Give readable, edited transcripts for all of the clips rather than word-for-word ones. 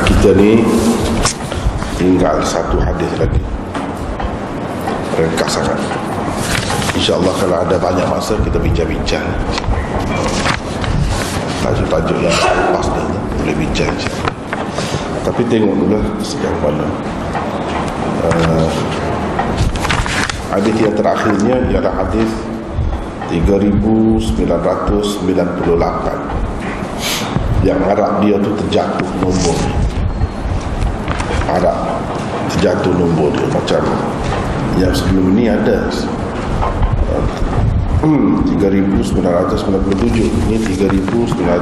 Kita ni tinggal satu hadis lagi, ringkas sangat. InsyaAllah kalau ada banyak masa kita bincang-bincang tajuk-tajuk yang lepas dah boleh bincang. Tapi tengok dulu sejauh mana. Hadis yang terakhirnya ialah hadis 3998 yang Arab dia tu terjatuh nombor. Arab terjatuh nombor dia macam yang sebelum ini ada 3997, ini 3998.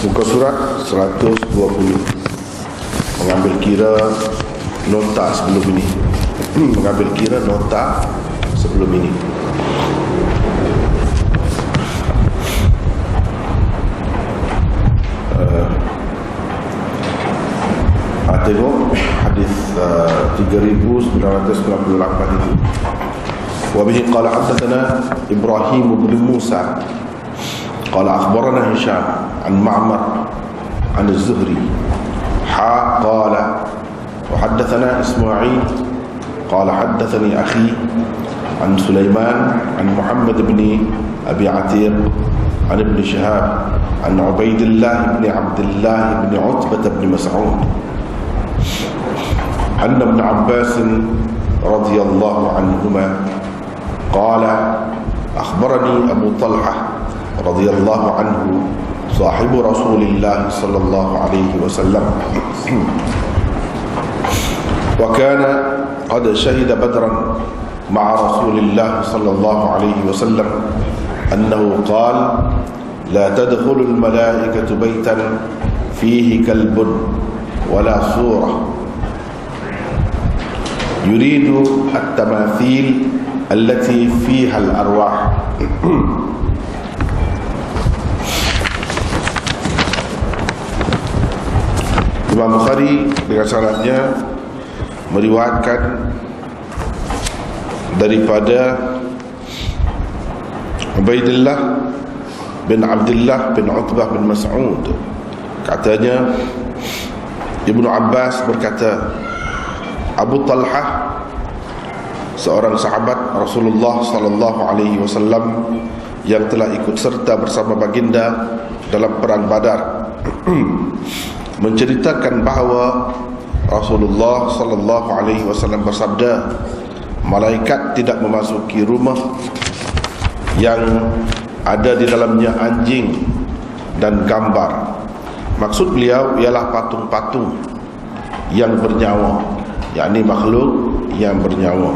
Muka surat 120. Mengambil kira nota sebelum ini. Mengambil kira nota sebelum ini. Tengok hadis 3998 itu. Wa bihi qala haddatsana Ibrahim bin Musa qala akhbarana Hisham an Ma'mar an Az-Zuhri qala wa haddatsana Isma'il qala haddatsani akhi an Sulaiman an Muhammad bin Abi Atir an Ibn Shihab an Ubaidillah bin Abdullah bin Utbah bin Mas'ud أن ابن عباس رضي الله عنهما قال أخبرني أبو طلحة رضي الله عنه صاحب رسول الله صلى الله عليه وسلم وكان قد شهد بدرا مع رسول الله صلى الله عليه وسلم أنه قال لا تدخل الملائكة بيتا فيه كلب ولا صورة يريد التماثيل التي فيها الأرواح. Imam Bukhari dengan syaratnya meriwayatkan daripada Ubaidillah bin Abdullah bin Utbah bin Mas'ud, katanya Ibnu Abbas berkata, Abu Talhah, seorang sahabat Rasulullah sallallahu alaihi wasallam yang telah ikut serta bersama baginda dalam perang Badar, menceritakan bahawa Rasulullah sallallahu alaihi wasallam bersabda, malaikat tidak memasuki rumah yang ada di dalamnya anjing dan gambar. Maksud beliau ialah patung-patung yang bernyawa, yakni makhluk yang bernyawa.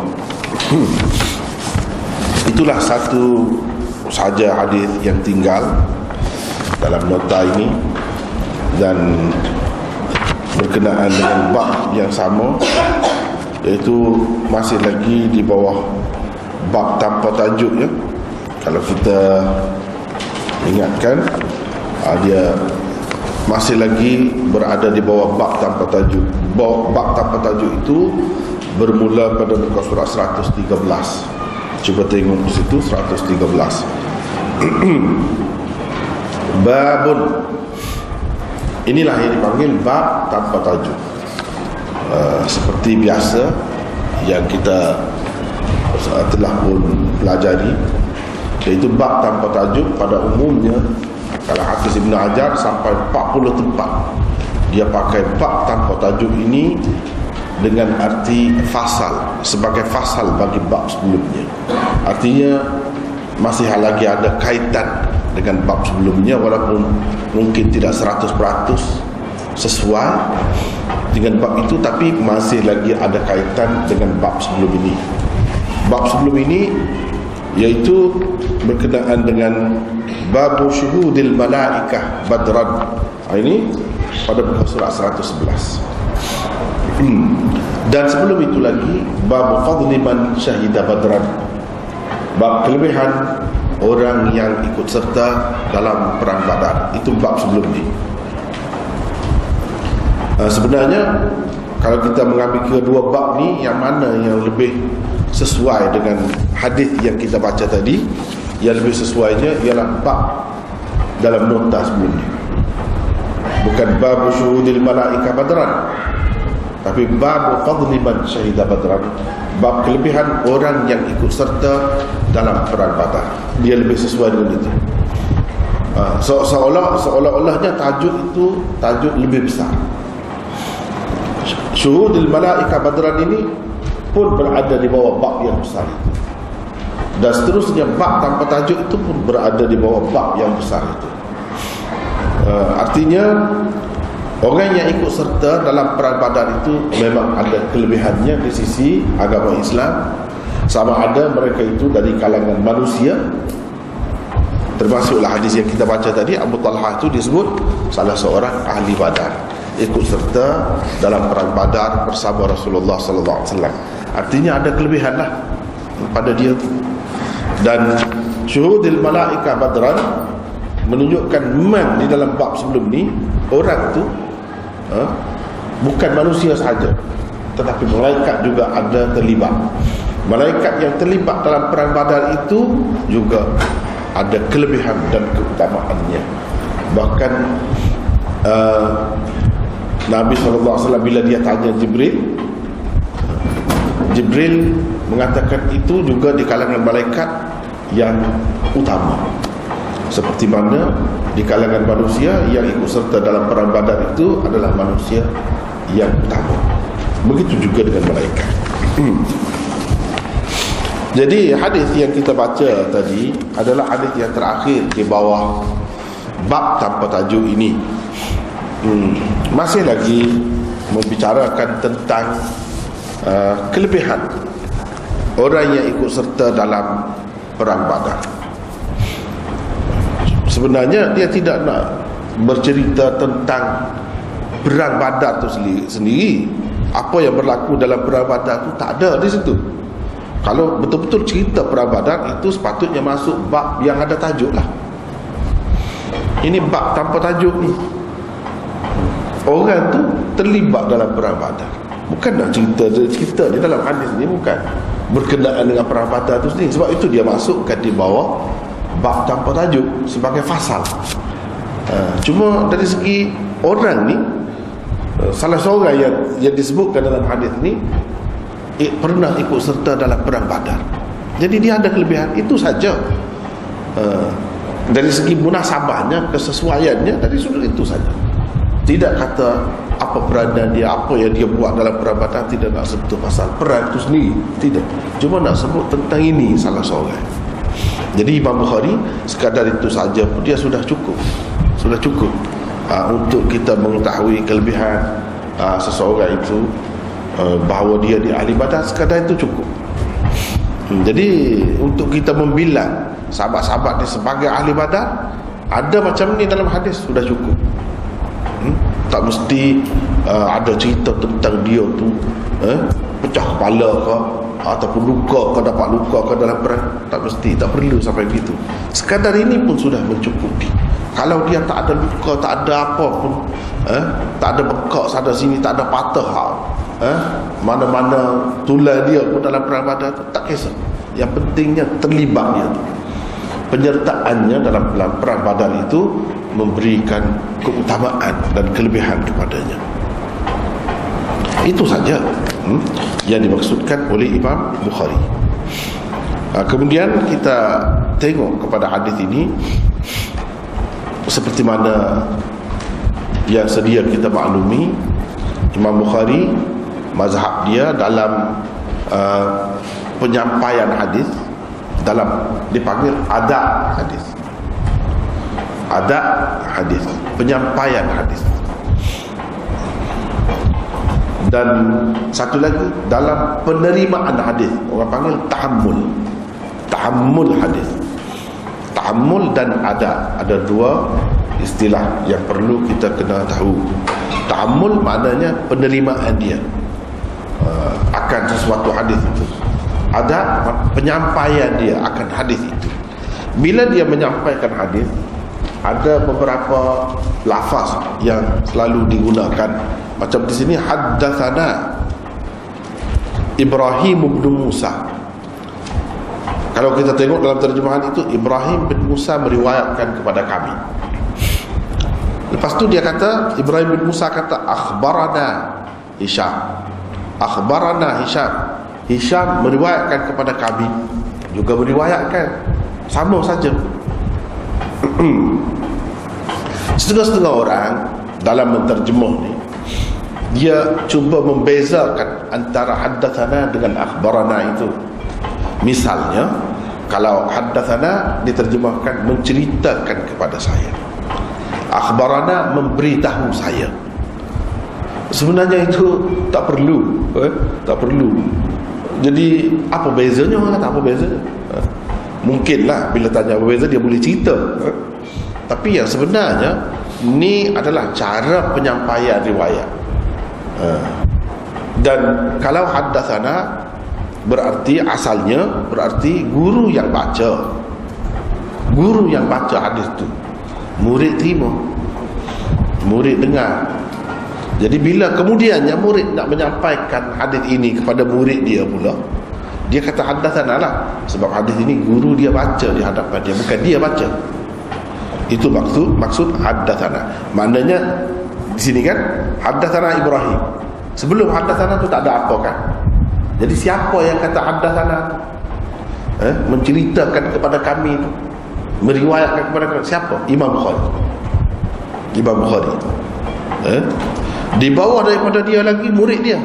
Itulah satu saja hadis yang tinggal dalam nota ini, dan berkenaan dengan bab yang sama, iaitu masih lagi di bawah bab tanpa tajuk ya. Kalau kita ingatkan, dia masih lagi berada di bawah bab tanpa tajuk. Bab tanpa tajuk itu bermula pada muka surat 113. Cuba tengok di situ 113. Babun. Inilah yang dipanggil bab tanpa tajuk. Seperti biasa yang kita telah pun pelajari, iaitu bab tanpa tajuk pada umumnya kalau Hafiz Ibn Hajar sampai 40 tempat dia pakai bab tanpa tajuk ini dengan arti fasal, sebagai fasal bagi bab sebelumnya. Artinya masih lagi ada kaitan dengan bab sebelumnya, walaupun mungkin tidak 100% sesuai dengan bab itu, tapi masih lagi ada kaitan dengan bab sebelum ini. Bab sebelum ini yaitu berkenaan dengan babu syuhudil malaikah badran. Ini pada buku surat 111. Dan sebelum itu lagi babu fadli man syahida badran, bab kelebihan orang yang ikut serta dalam perang Badar. Itu bab sebelum ini. Sebenarnya kalau kita mengambil kedua bab ni, yang mana yang lebih sesuai dengan hadis yang kita baca tadi? Yang lebih sesuainya ialah bab dalam nota sebelum ni. Bukan bab syuhudil malaika badran, tapi bab fadli man syahida badran, bab kelebihan orang yang ikut serta dalam perang Badar. Dia lebih sesuai dengan itu. Seolah-olahnya tajuk itu tajuk lebih besar. Syuhudil malaika badran ini pun berada di bawah bab yang besar itu. Dan seterusnya bab tanpa tajuk itu pun berada di bawah bab yang besar itu. Artinya orang yang ikut serta dalam perang Badar itu memang ada kelebihannya di sisi agama Islam. Sama ada mereka itu dari kalangan manusia, termasuklah hadis yang kita baca tadi, Abu Talha itu disebut salah seorang ahli Badar, ikut serta dalam perang Badar bersama Rasulullah sallallahu alaihi wasallam. Artinya ada kelebihanlah pada dia. Dan syuhudil malaika badran menunjukkan man di dalam bab sebelum ni, orang tu bukan manusia sahaja, tetapi malaikat juga ada terlibat. Malaikat yang terlibat dalam perang Badar itu juga ada kelebihan dan keutamaannya. Bahkan Nabi SAW bila dia tanya Jibril mengatakan itu juga di kalangan malaikat yang utama. Seperti mana di kalangan manusia yang ikut serta dalam perang Badar itu adalah manusia yang utama. Begitu juga dengan malaikat. Jadi hadis yang kita baca tadi adalah hadis yang terakhir di bawah bab tanpa tajuk ini. Masih lagi membicarakan tentang kelebihan orang yang ikut serta dalam perang Badar. Sebenarnya dia tidak nak bercerita tentang perang Badar tu sendiri. Apa yang berlaku dalam perang Badar tu tak ada di situ. Kalau betul-betul cerita perang Badar itu sepatutnya masuk bab yang ada tajuk lah. Ini bab tanpa tajuk ni. Orang tu terlibat dalam perang Badar. Bukan nak cerita di dalam hadis ni, bukan berkenaan dengan perang Badar tu sendiri. Sebab itu dia masukkan di bawah bab tanpa tajuk sebagai fasal. Cuma dari segi orang ni, salah seorang yang disebutkan dalam hadis ni pernah ikut serta dalam perang Badar. Jadi dia ada kelebihan itu saja. Dari segi munasabahnya, kesesuaiannya dari sudut itu saja. Tidak kata apa peranan dia, apa yang dia buat dalam perang Badar. Tidak nak sebut pasal perang itu sendiri, tidak. Cuma nak sebut tentang ini salah seorang. Jadi Imam Bukhari sekadar itu saja pun dia sudah cukup. Sudah cukup untuk kita mengetahui kelebihan seseorang itu, bahawa dia di ahli Badar. Sekadar itu cukup. Jadi untuk kita membilang sahabat-sahabat ni sebagai ahli Badar, ada macam ni dalam hadis sudah cukup. Tak mesti ada cerita tentang dia tu pecah kepala ke, ataupun luka ke, dapat luka ke dalam perang. Tak mesti, tak perlu sampai begitu. Sekadar ini pun sudah mencukupi. Kalau dia tak ada luka, tak ada apa pun, tak ada bekak sana sini, tak ada patah, mana-mana tulang dia pun dalam perang Badar tu, tak kisah. Yang pentingnya terlibat dia tu. Penyertaannya dalam perang Badar itu memberikan keutamaan dan kelebihan kepadanya. Itu saja yang dimaksudkan oleh Imam Bukhari. Kemudian kita tengok kepada hadis ini, seperti mana yang sedia kita maklumi, Imam Bukhari mazhab dia dalam penyampaian hadis, dalam dipanggil adab hadis. Adab hadis, penyampaian hadis. Dan satu lagi dalam penerimaan hadis, orang panggil tahammul hadis. Tahammul dan adab, ada dua istilah yang perlu kita kena tahu. Tahammul maknanya penerimaan dia akan sesuatu hadis itu. Adab penyampaian dia akan hadis itu. Bila dia menyampaikan hadis, ada beberapa lafaz yang selalu digunakan. Macam di sini, haddatsana Ibrahim bin Musa. Kalau kita tengok dalam terjemahan itu, Ibrahim bin Musa meriwayatkan kepada kami. Lepas tu dia kata, Ibrahim bin Musa kata, akhbarana Hisham. Akhbarana Hisham. Hisham meriwayatkan kepada kami, juga meriwayatkan, sama saja. Setengah-setengah orang dalam menterjemah ni, dia cuba membezakan antara haddathana dengan akhbarana itu. Misalnya, kalau haddathana diterjemahkan menceritakan kepada saya, akhbarana memberitahu saya. Sebenarnya itu tak perlu, tak perlu. Jadi apa bezanya? Orang kata apa bezanya? Mungkinlah bila tanya apa beza dia boleh cerita. Tapi yang sebenarnya ni adalah cara penyampaian riwayat. Dan kalau haddathana berarti asalnya berarti guru yang baca. Guru yang baca hadis tu, murid terima, murid dengar. Jadi bila kemudiannya murid nak menyampaikan hadis ini kepada murid dia pula, dia kata haddathana lah, sebab hadis ini guru dia baca di hadapan dia, bukan dia baca. Itu maksud haddathana. Maknanya di sini kan haddathana Ibrahim. Sebelum haddathana tu tak ada apa kan. Jadi siapa yang kata haddathana tu? Menceritakan kepada kami tu, meriwayatkan kepada kami, siapa? Imam Bukhari. Imam Bukhari. Di bawah daripada dia lagi murid dia.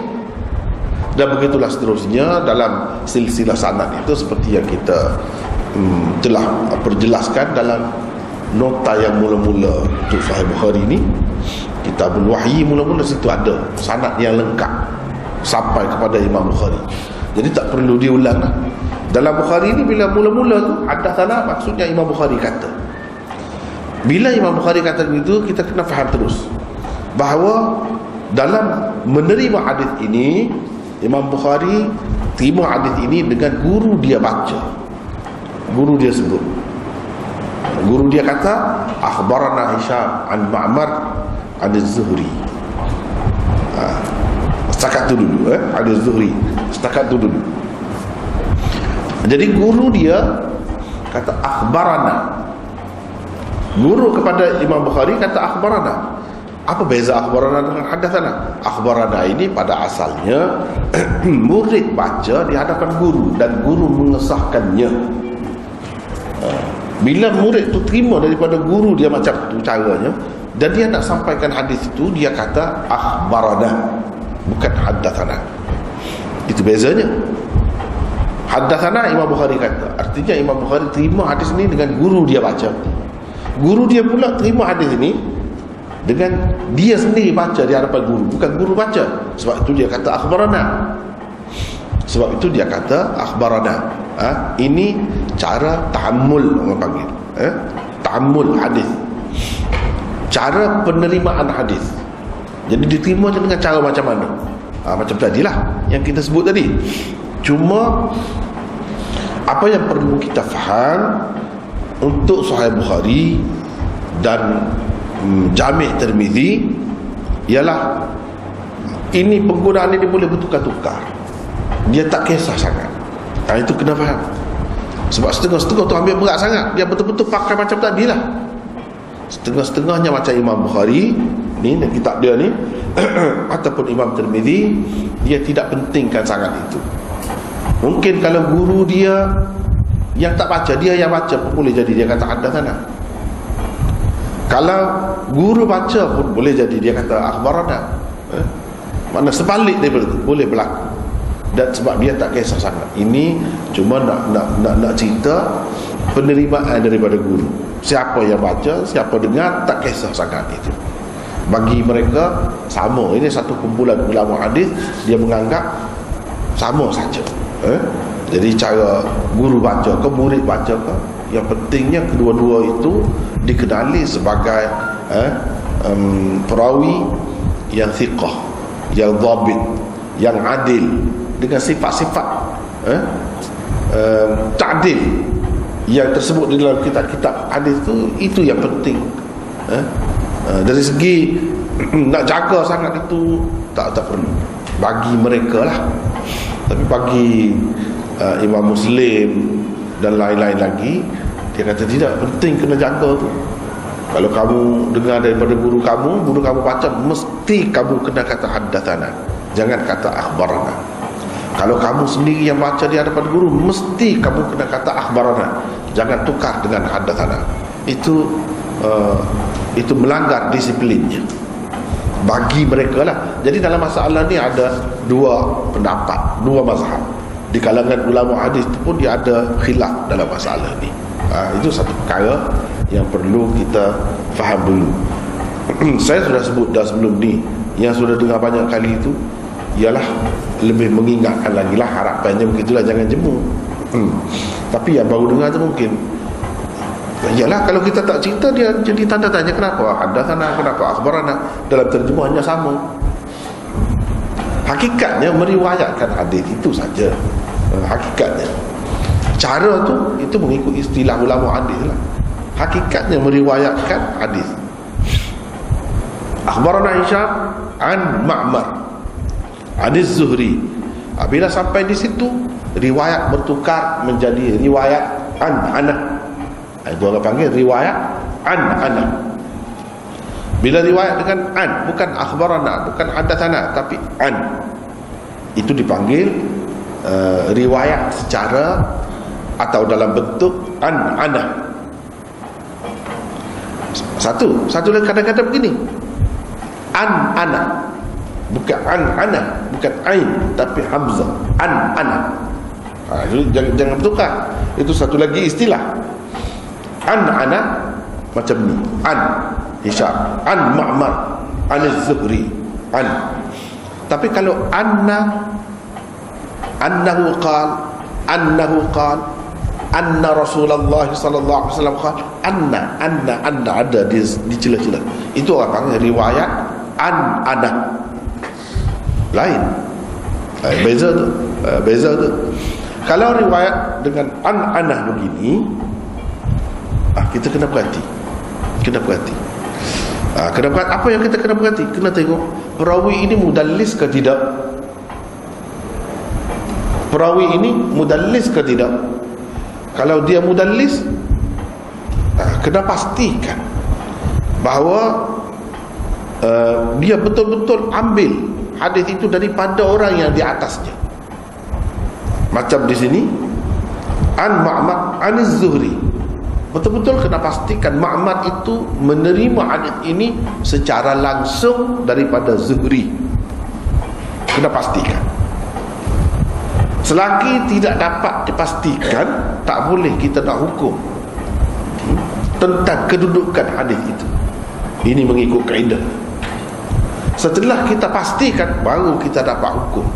Dan begitulah seterusnya dalam silsilah sanad itu, seperti yang kita telah perjelaskan dalam nota yang mula-mula untuk Sahih Bukhari ni. Kitabul Wahyi mula-mula situ ada sanad yang lengkap sampai kepada Imam Bukhari. Jadi tak perlu diulang lah. Dalam Bukhari ni bila mula-mula tu haddatsana, maksudnya Imam Bukhari kata. Bila Imam Bukhari kata begitu, kita kena faham terus bahawa dalam menerima hadis ini, Imam Bukhari terima hadis ini dengan guru dia baca. Guru dia sebut. Guru dia kata akhbarana Hisham an Ma'mar an Az-Zuhri. Setakat tu dulu, ada Zuhri. Setakat tu dulu. Jadi guru dia kata akhbarana. Guru kepada Imam Bukhari kata akhbarana. Apa beza akhbarana dengan haddatsana? Akhbarana ini pada asalnya murid baca di hadapan guru dan guru mengesahkannya. Bila murid tu terima daripada guru dia macam tu caranya, dan dia nak sampaikan hadis itu, dia kata akhbarana, bukan haddatsana. Itu bezanya. Haddatsana Imam Bukhari kata, artinya Imam Bukhari terima hadis ini dengan guru dia baca. Guru dia pula terima hadis ini dengan dia sendiri baca di hadapan guru, bukan guru baca. Sebab itu dia kata akhbarana. Sebab itu dia kata akhbarana. Ini cara ta'ammul orang panggil. Ta'ammul hadis. Cara penerimaan hadis. Jadi diterima dengan cara macam mana? Macam tadilah yang kita sebut tadi. Cuma apa yang perlu kita faham untuk Sahih Bukhari dan Jami' Tirmizi ialah ini penggunaan ini boleh bertukar-tukar. Dia tak kisah sangat. Itu kena faham. Sebab setengah-setengah tu ambil berat sangat. Dia betul-betul pakai macam tadi lah. Setengah-setengahnya macam Imam Bukhari ni, kitab dia ni ataupun Imam Tirmizi, dia tidak pentingkan sangat itu. Mungkin kalau guru dia yang tak baca, dia yang baca pun boleh jadi dia kata haddatsana. Kalau guru baca pun boleh jadi dia kata akhbarana. Makna sebalik daripada itu boleh berlaku. Dan sebab dia tak kisah sangat. Ini cuma nak cerita penerimaan daripada guru. Siapa yang baca, siapa dengar, tak kisah sangat itu. Bagi mereka sama. Ini satu kumpulan ulama hadis, dia menganggap sama saja. Jadi cara guru baca ke murid baca ke, yang pentingnya kedua-dua itu dikenali sebagai perawi yang thiqah, yang dhabit, yang adil, dengan sifat-sifat ta'dil yang tersebut di dalam kitab-kitab hadis itu yang penting. Dari segi nak jaga sangat itu tak perlu bagi mereka lah. Tapi bagi Imam Muslim dan lain-lain lagi, dia kata tidak penting, kena jaga tu. Kalau kamu dengar daripada guru kamu baca, mesti kamu kena kata haddatsana, jangan kata akhbarana. Kalau kamu sendiri yang baca di hadapan guru, mesti kamu kena kata akhbarana, jangan tukar dengan haddatsana. Itu melanggar disiplinnya bagi mereka lah. Jadi dalam masalah ni ada dua pendapat, dua mazhab. Di kalangan ulama hadis pun dia ada khilaf dalam masalah ni. Itu satu perkara yang perlu kita faham dulu. Saya sudah sebut dah sebelum ni, yang sudah dengar banyak kali itu ialah lebih mengingatkan lagi lah, harapannya begitulah, jangan jemu. Tapi yang baru dengar tu mungkin ialah kalau kita tak cerita, dia jadi tanda tanya, kenapa haddatsana, kenapa akhbarana, dalam terjemahannya sama. Hakikatnya meriwayatkan hadis itu saja. Hakikatnya cara tu itu mengikut istilah ulama hadis lah. Hakikatnya meriwayatkan hadis. Akhbarana Hisham an Ma'mar hadis Zuhri. Bila sampai di situ, riwayat bertukar menjadi riwayat an ana. Itu orang panggil riwayat an ana. Bila riwayat dengan an, bukan akhbarana, bukan haddatsana, tapi an, itu dipanggil riwayat secara atau dalam bentuk an ana. Satu lagi kadang-kadang begini, an ana, bukan an ana, bukan ain tapi hamzah, an ana. Jangan bertukar. Itu satu lagi istilah. An ana macam ni, an Hisham, an Ma'mar, an Az-Zuhri, an. Tapi kalau annahu qala, anna Rasulullah sallallahu alaihi wasallam qala, anna ada di celah-celah. Itu orang panggil riwayat an ana. Lain. Beza tu. Kalau riwayat dengan an ana begini, kita kena perhati. Apa yang kita kena perhati? Kena tengok perawi ini mudallis ke tidak. Perawi ini mudallis ke tidak. Kalau dia mudallis, kena pastikan bahawa dia betul-betul ambil hadis itu daripada orang yang di atasnya. Macam di sini, an Ma'mar an Az-Zuhri. Betul-betul kena pastikan Ma'mar itu menerima hadis ini secara langsung daripada Zuhri. Kena pastikan. Selagi tidak dapat dipastikan, tak boleh kita nak hukum tentang kedudukan hadis itu. Ini mengikut kaedah. Setelah kita pastikan, baru kita dapat hukum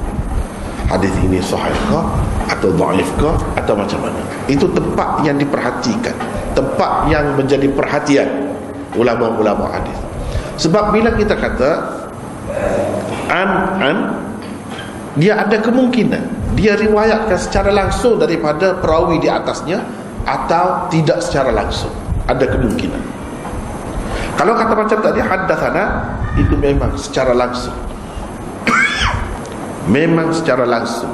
hadis ini sahih ke atau dhaif ke atau macam mana. Itu tempat yang diperhatikan, tempat yang menjadi perhatian ulama-ulama hadis. Sebab bila kita kata an, dia ada kemungkinan dia riwayatkan secara langsung daripada perawi di atasnya atau tidak secara langsung. Ada kemungkinan. Kalau kata macam tadi haddatsana, itu memang secara langsung. Memang secara langsung.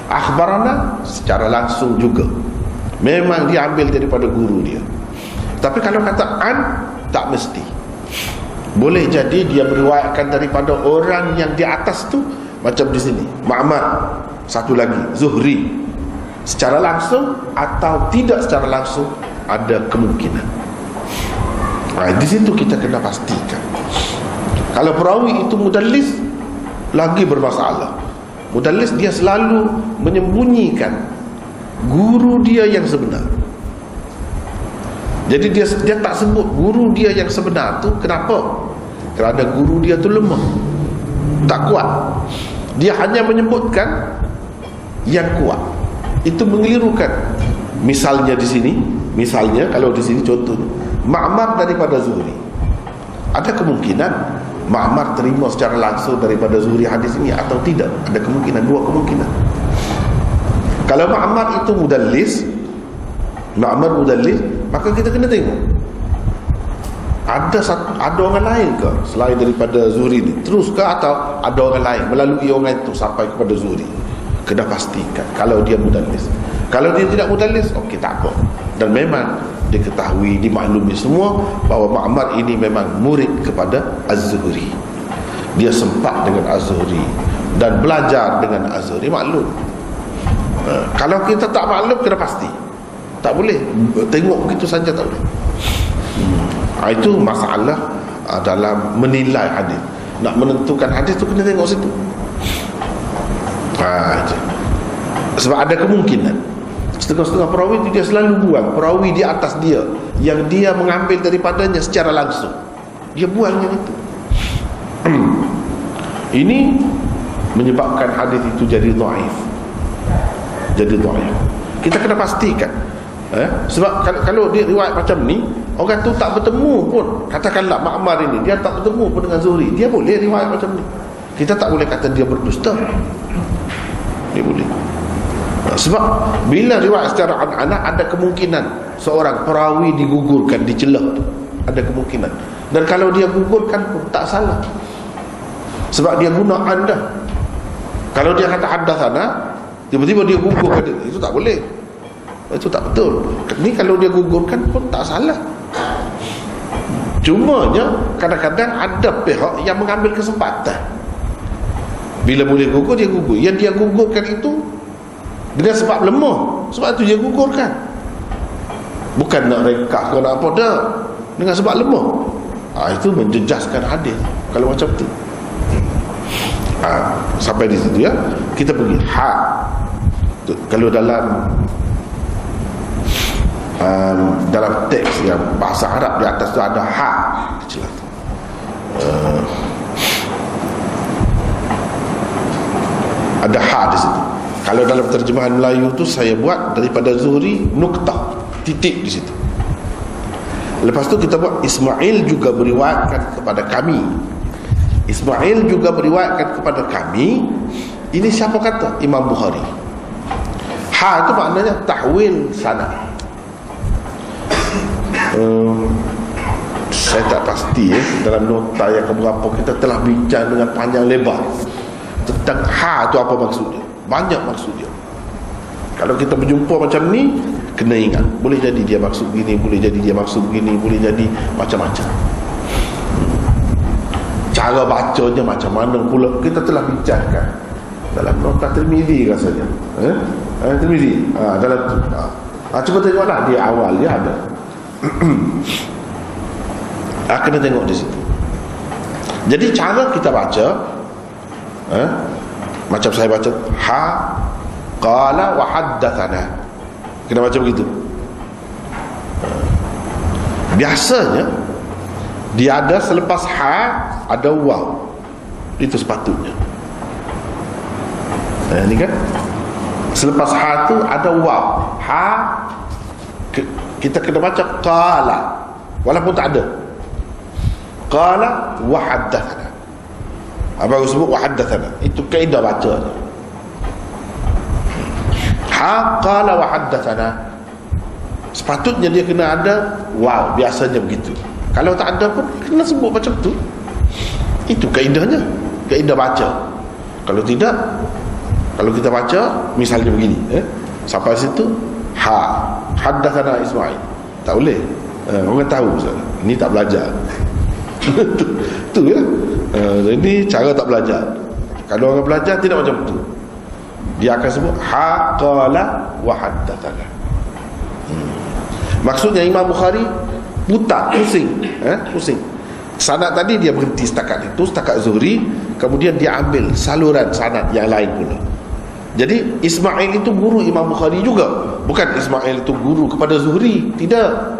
Akhbarana secara langsung juga. Memang dia ambil daripada guru dia. Tapi kalau kata an, tak mesti. Boleh jadi dia meriwayatkan daripada orang yang di atas tu, macam di sini Ma'mar, satu lagi Zuhri, secara langsung atau tidak secara langsung, ada kemungkinan. Di situ kita kena pastikan. Kalau perawi itu mudallis, lagi bermasalah. Mudallis dia selalu menyembunyikan guru dia yang sebenar. Jadi dia tak sebut guru dia yang sebenar tu. Kenapa? Kerana guru dia tu lemah, tak kuat. Dia hanya menyebutkan yang kuat. Itu mengelirukan. Misalnya di sini, kalau di sini contohnya Ma'mar daripada Zuhri, ada kemungkinan Ma'mar terima secara langsung daripada Zuhri hadis ini atau tidak. Ada kemungkinan, dua kemungkinan. Kalau Ma'mar itu mudallis, maka kita kena tengok ada orang lain ke selain daripada Zuhri ni, terus ke atau ada orang lain melalui orang itu sampai kepada Zuhri. Kena pastikan kalau dia mudallis. Kalau dia tidak mudallis, okey, tak apa. Dan memang diketahui, dimaklumi semua bahawa Ma'mar ini memang murid kepada Az-Zuhri. Dia sempat dengan Az-Zuhri dan belajar dengan Az-Zuhri, maklum. Kalau kita tak maklum, kena pasti. Tak boleh tengok begitu saja, tak boleh. Itu masalah dalam menilai hadis. Nak menentukan hadis tu kena tengok situ. Sebab ada kemungkinan setengah-setengah perawi itu dia selalu buang perawi di atas dia yang dia mengambil daripadanya secara langsung, dia buang yang itu. Ini menyebabkan hadis itu jadi dhaif. Kita kena pastikan. Sebab kalau dia riwayat macam ni, orang tu tak bertemu pun, katakanlah Ma'mar ini dia tak bertemu pun dengan Zuhri, dia boleh riwayat macam ni. Kita tak boleh kata dia berdusta. Dia boleh. Sebab bila riwayat secara anak, ada kemungkinan seorang perawi digugurkan, dicela. Ada kemungkinan. Dan kalau dia gugurkan pun tak salah, sebab dia guna anda. Kalau dia kata haddatsana, tiba-tiba dia gugurkan, itu tak boleh. Itu tak betul. Ni kalau dia gugurkan pun tak salah. Cumanya kadang-kadang ada pihak yang mengambil kesempatan. Bila boleh gugur, dia gugur. Yang dia gugurkan itu dengan sebab lemah, sebab itu dia gugurkan. Bukan nak rekah ke nak apa dah, dengan sebab lemah. Itu menjejaskan hadis kalau macam tu. Sampai di situ ya. Kita pergi kalau dalam teks yang bahasa Arab, di atas tu ada kecil tu. Ada di situ. Kalau dalam terjemahan Melayu tu saya buat daripada Zuhri nuktah, titik di situ. Lepas tu kita buat Ismail juga beriwayatkan kepada kami. Ismail juga beriwayatkan kepada kami. Ini siapa kata? Imam Bukhari. Itu maknanya tahwil sanad. Saya tak pasti dalam nota yang keberapa kita telah bincang dengan panjang lebar tentang itu apa maksud dia. Banyak maksud dia. Kalau kita berjumpa macam ni, kena ingat, boleh jadi dia maksud begini, boleh jadi dia maksud begini, boleh jadi macam-macam. Cara bacanya macam mana pula kita telah bincangkan dalam nota Tirmizi rasanya. Tirmizi dalam tu. Cuba tengoklah di awal dia ada. Kena tengok di situ. Jadi cara kita baca, macam saya baca qala wa haddatsana, kena baca begitu. Biasanya dia ada selepas ada waw, itu sepatutnya. Ini kan selepas tu ada waw, kita kena baca qala walaupun tak ada. Qala wa haddatsana, apa sebut wa haddatsana, itu kaedah baca. Qala wa haddatsana, sepatutnya dia kena ada waw, biasanya begitu. Kalau tak ada pun kena sebut macam tu. Itu kaedahnya, kaedah baca. Kalau tidak, kalau kita baca misalnya begini, sampai situ haddatsana Ismail, tak boleh. Orang tahu ni tak belajar. tu ya. Ini cara tak belajar. Kalau orang belajar tidak macam tu. Dia akan sebut qala wa haddatsana. Maksudnya Imam Bukhari putar, pusing. Sanad tadi dia berhenti setakat itu, setakat Zuhri, kemudian dia ambil saluran sanad yang lain pula. Jadi Ismail itu guru Imam Bukhari juga, bukan Ismail itu guru kepada Zuhri, tidak.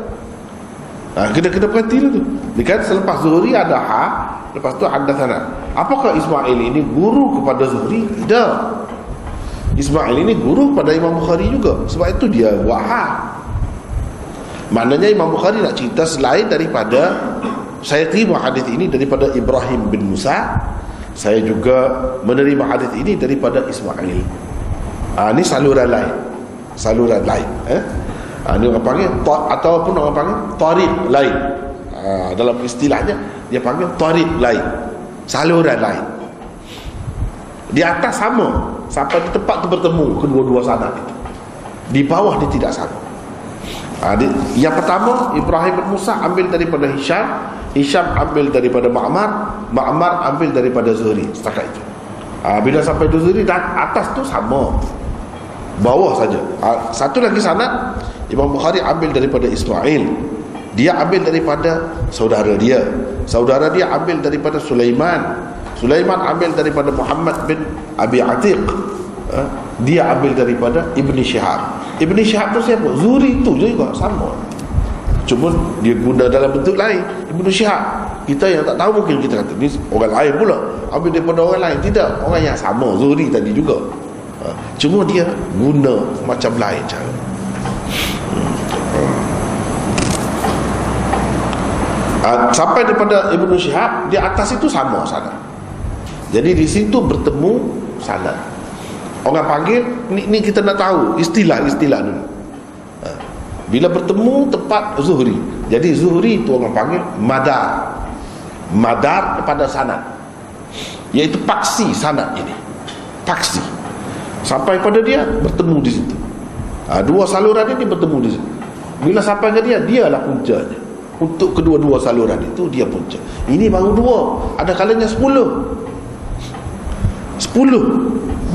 Kena perhati tu. Ni kan selepas Zuhri ada lepas tu haddatsana. Apakah Ismail ini guru kepada Zuhri? Tidak. Ismail ini guru kepada Imam Bukhari juga. Sebab itu dia buat Maknanya Imam Bukhari nak cerita selain daripada saya terima hadis ini daripada Ibrahim bin Musa, saya juga menerima hadis ini daripada Ismail. Ini saluran lain. Ini orang panggil ataupun orang panggil tariq lain. Dalam istilahnya dia panggil tariq lain, saluran lain. Di atas sama, sampai di tempat tu bertemu kedua-dua sanad itu. Di bawah dia tidak sama. Yang pertama, Ibrahim bin Musa ambil daripada Hisham, Hisham ambil daripada Ma'mar, Ma'mar ambil daripada Zuhri. Setakat itu. Bila sampai Zuhri, atas tu sama, bawah saja. Satu lagi sanad, Imam Bukhari ambil daripada Ismail, dia ambil daripada saudara dia, saudara dia ambil daripada Sulaiman, Sulaiman ambil daripada Muhammad bin Abi Atiq, dia ambil daripada Ibni Syihab. Ibni Syihab tu siapa? Zuhri tu juga sama, cuma dia guna dalam bentuk lain. Ibnu Syihab, kita yang tak tahu mungkin kita kata ni orang lain pula, ambil daripada orang lain. Tidak, orang yang sama, Zuhri tadi juga, cuma dia guna macam lain cara. Sampai daripada Ibnu Syihab, di atas itu sama sanad. Jadi di situ bertemu sanad. Orang panggil ni kita nak tahu istilah-istilah dulu. Bila bertemu tempat Zuhri, jadi Zuhri itu orang panggil madar, madar kepada sanad, iaitu paksi sanad ini, paksi sampai pada dia bertemu di situ. Dua saluran ini bertemu di situ. Bila sampai ke dia, dialah puncanya. Untuk kedua-dua saluran itu dia punca. Ini baru dua, ada kalanya 10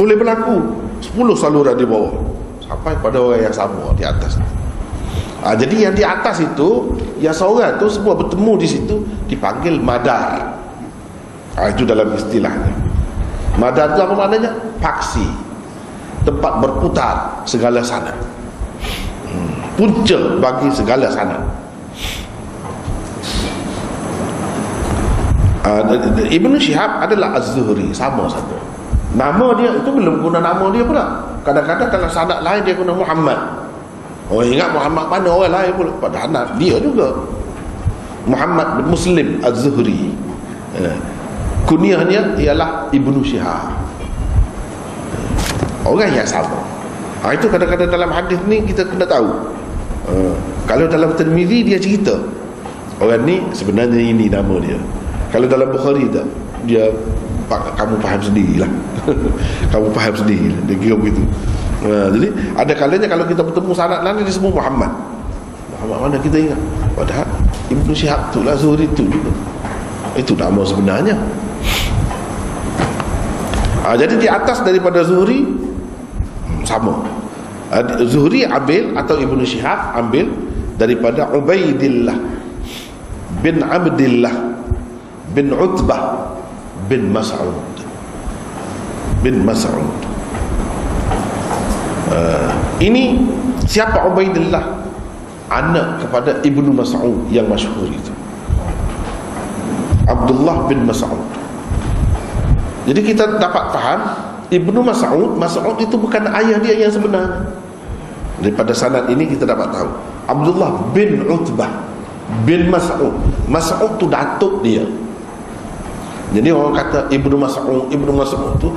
boleh berlaku. 10 saluran di bawah sampai pada orang yang sama di atas. Jadi yang di atas itu, yang seorang itu semua bertemu di situ, dipanggil madar. Itu dalam istilahnya. Madar itu apa maknanya? Paksi, tempat berputar segala sanad, punca bagi segala sanad. Ibnu Syihab adalah Az-Zuhri, sama satu. Nama dia itu belum guna nama dia pula. Kadang-kadang kalau sanad lain dia guna Muhammad. Orang ingat Muhammad mana orang lain pula, padahal dia juga Muhammad bin Muslim Az-Zuhri. Kunyahnya ialah Ibnu Syihab, orang yang sama. Itu kadang-kadang dalam hadis ni kita kena tahu. Kalau dalam Tirmizi dia cerita orang ni sebenarnya ini nama dia. Kalau dalam Bukhari tak, dia kamu faham sendirilah. Kamu faham sendirilah, dia kira begitu. Jadi ada kalanya kalau kita bertemu sanad lain dia sebut Muhammad. Muhammad mana kita ingat, padahal Ibnu Syihab tu lah, Zuhri tu juga, itu nama sebenarnya. Jadi di atas daripada Zuhri sama. Zuhri ambil atau Ibnu Syihab ambil daripada Ubaidillah bin Abdillah bin Utbah bin Mas'ud bin Mas'ud. Ini siapa Ubaidillah? Anak kepada Ibnu Mas'ud yang masyhur itu, Abdullah bin Mas'ud. Jadi kita dapat faham Ibnu Mas'ud itu bukan ayah dia yang sebenar. Daripada sanad ini kita dapat tahu Abdullah bin Utbah bin Mas'ud. Mas'ud tu datuk dia. Jadi orang kata Ibnu Mas'ud tu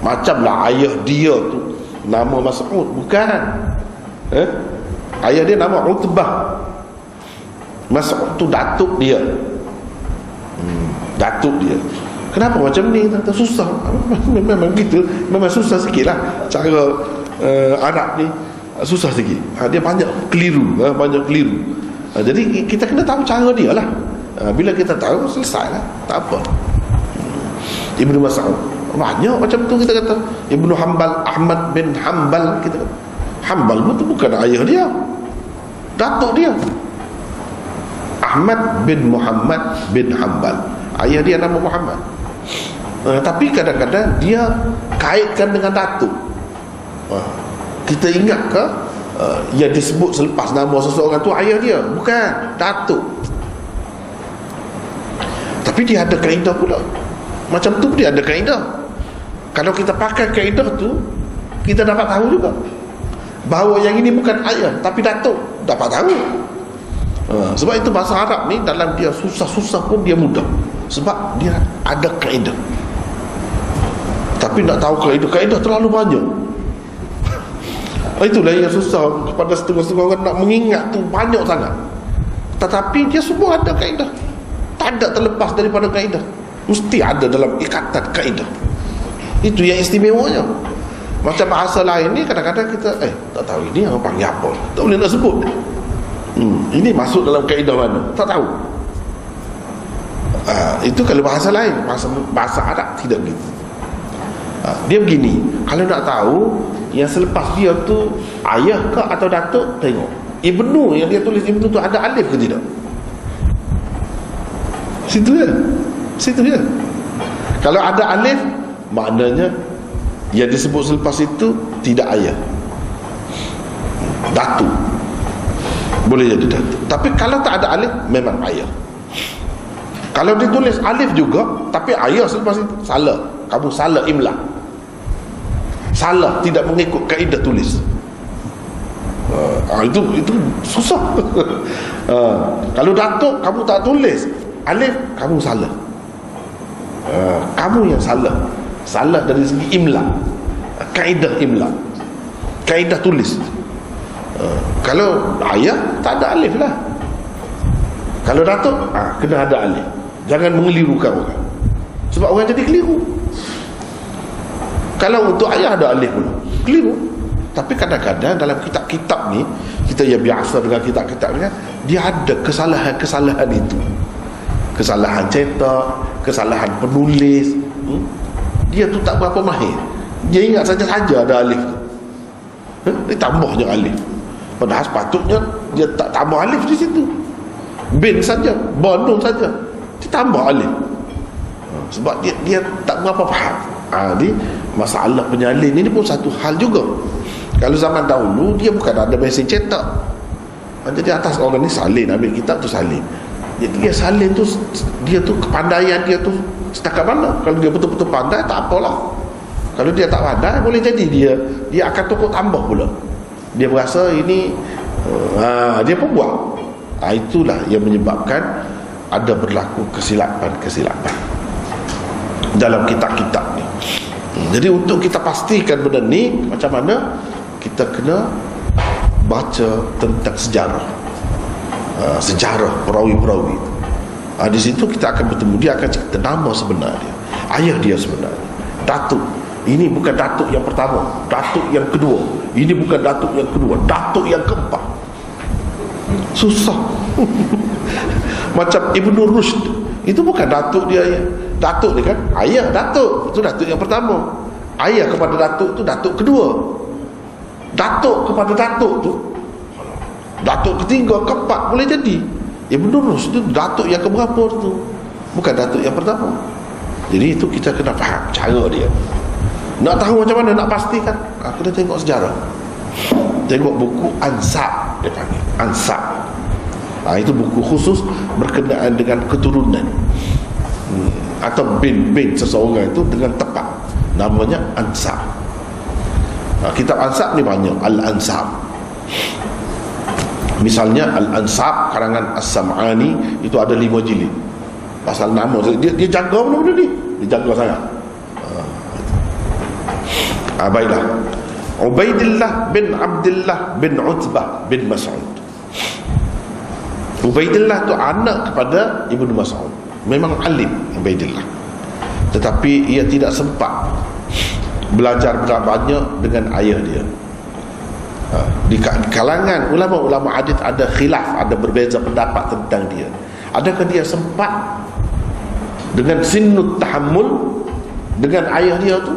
macamlah ayah dia tu nama Mas'ud, bukan. Ayah dia nama Utbah. Mas'ud tu datuk dia. Datuk dia. Kenapa macam ni? Tak susah. Memang gitu. Memang susah sikit lah cara Arab ni, susah sikit. Dia banyak keliru, banyak keliru. Jadi kita kena tahu cara dia lah. Bila kita tahu, selesai lah, tak apa. Ibnu Mas'ud banyak macam tu kita kata. Ibnu Hanbal, Ahmad bin Hanbal, kita kata Hanbal tu bukan ayah dia, datuk dia. Ahmad bin Muhammad bin Hanbal, ayah dia nama Muhammad. Tapi kadang-kadang dia kaitkan dengan datuk. Kita ingat ke yang disebut selepas nama seseorang tu ayah dia? Bukan, datuk. Tapi dia ada kaedah pula. Macam tu dia ada kaedah. Kalau kita pakai kaedah tu, kita dapat tahu juga bahawa yang ini bukan ayah tapi datuk, dapat tahu. Sebab itu bahasa Arab ni dalam dia susah-susah pun dia mudah, sebab dia ada kaedah. Tapi nak tahu kaedah terlalu banyak. Itulah yang susah kepada setengah-setengah orang nak mengingat tu banyak sangat. Tetapi dia semua ada kaedah, tak ada terlepas daripada kaedah, mesti ada dalam ikatan kaedah. Itu yang istimewanya. Macam bahasa lain ni kadang-kadang kita tak tahu ini orang panggil apa, tak boleh nak sebut. Ini masuk dalam kaedah mana, tak tahu. Itu kalau bahasa lain. Bahasa Arab tidak begitu. Dia begini, kalau nak tahu yang selepas dia tu ayah ke atau datuk, tengok Ibnu yang dia tulis Ibnu tu ada alif ke tidak. Situ je. Kalau ada alif, maknanya yang disebut selepas itu tidak ayah, datuk. Boleh jadi datuk. Tapi kalau tak ada alif, memang ayah. Kalau ditulis alif juga tapi ayah selepas itu, salah. Kamu salah imla. Salah, tidak mengikut kaedah tulis. Itu susah. Kalau datuk kamu tak tulis alif, kamu salah. Kamu yang salah. Salah dari segi imla, kaedah imla, kaedah tulis. Kalau ayah tak ada alif lah. Kalau datuk kena ada alif. Jangan mengelirukan orang, sebab orang jadi keliru. Kalau untuk ayah ada alif pula, keliru. Tapi kadang-kadang dalam kitab-kitab ni, kita yang biasa dengan kitab-kitab ni, dia ada kesalahan-kesalahan itu. Kesalahan cetak, kesalahan penulis. Dia tu tak berapa mahir. Dia ingat saja-saja ada alif tu. Dia tambah je alif. Padahal sepatutnya dia tak tambah alif di situ. Bin saja, bonung saja, dia tambah alif. Sebab dia tak berapa faham. Jadi masalah penyalin ini pun satu hal juga. Kalau zaman dahulu dia bukan ada mesin cetak. Jadi atas orang ni salin, ambil kitab tu salin. Dia salin tu, dia tu kepandaian dia tu setakat mana. Kalau dia betul-betul pandai, tak apalah. Kalau dia tak pandai, boleh jadi dia akan tukar tambah pula. Dia berasa ini dia pun buat. Itulah yang menyebabkan ada berlaku kesilapan-kesilapan dalam kitab-kitab ni. Jadi untuk kita pastikan benda ni macam mana, kita kena baca tentang sejarah, sejarah perawi-perawi. Di situ kita akan bertemu. Dia akan cerita nama sebenar dia, ayah dia sebenarnya, datuk. Ini bukan datuk yang pertama, datuk yang kedua. Ini bukan datuk yang kedua, datuk yang keempat. Susah. Macam Ibnu Rushd, itu bukan datuk dia. Datuk dia kan ayah datuk, itu datuk yang pertama. Ayah kepada datuk tu datuk kedua. Datuk kepada datuk tu datuk ketiga, keempat boleh jadi. Ibnu Rushd itu datuk yang keberapa tu, bukan datuk yang pertama. Jadi itu kita kena faham cara dia. Nak tahu macam mana, nak pastikan, kena tengok sejarah. Tengok buku Ansab, dia panggil Ansab. Itu buku khusus berkenaan dengan keturunan, atau bin seseorang itu dengan tepat. Namanya Ansab. Kitab Ansab ni banyak. Al-Ansab, misalnya Al-Ansab karangan As-Sam'ani, itu ada 5 jilid. Pasal nama dia jaga benda-benda ni, dia jaga sangat. Baiklah, Ubaidillah bin Abdullah bin Utbah bin Mas'ud. Ubaidillah tu anak kepada Ibnu Mas'ud. Memang alim Ubaidillah, tetapi ia tidak sempat belajar banyak dengan ayah dia. Di kalangan ulama-ulama hadis ada khilaf, ada berbeza pendapat tentang dia. Adakah dia sempat dengan sinnut tahammul dengan ayah dia tu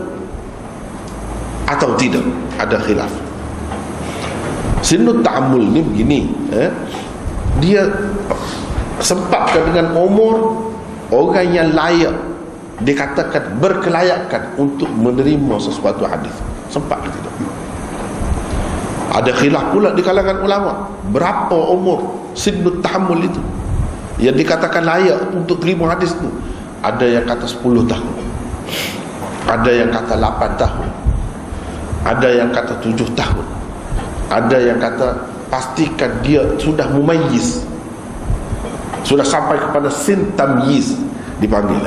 atau tidak? Ada khilaf. Sinnut ta'ammul ni begini, dia sempatkan dengan umur orang yang layak, dikatakan berkelayakan untuk menerima sesuatu hadis. Sempat ke tidak? Ada khilaf pula di kalangan ulama, berapa umur sinnut ta'ammul itu yang dikatakan layak untuk terima hadis itu. Ada yang kata 10 tahun, ada yang kata 8 tahun, ada yang kata 7 tahun, ada yang kata pastikan dia sudah mumayyiz, sudah sampai kepada sin tamyiz dipanggil,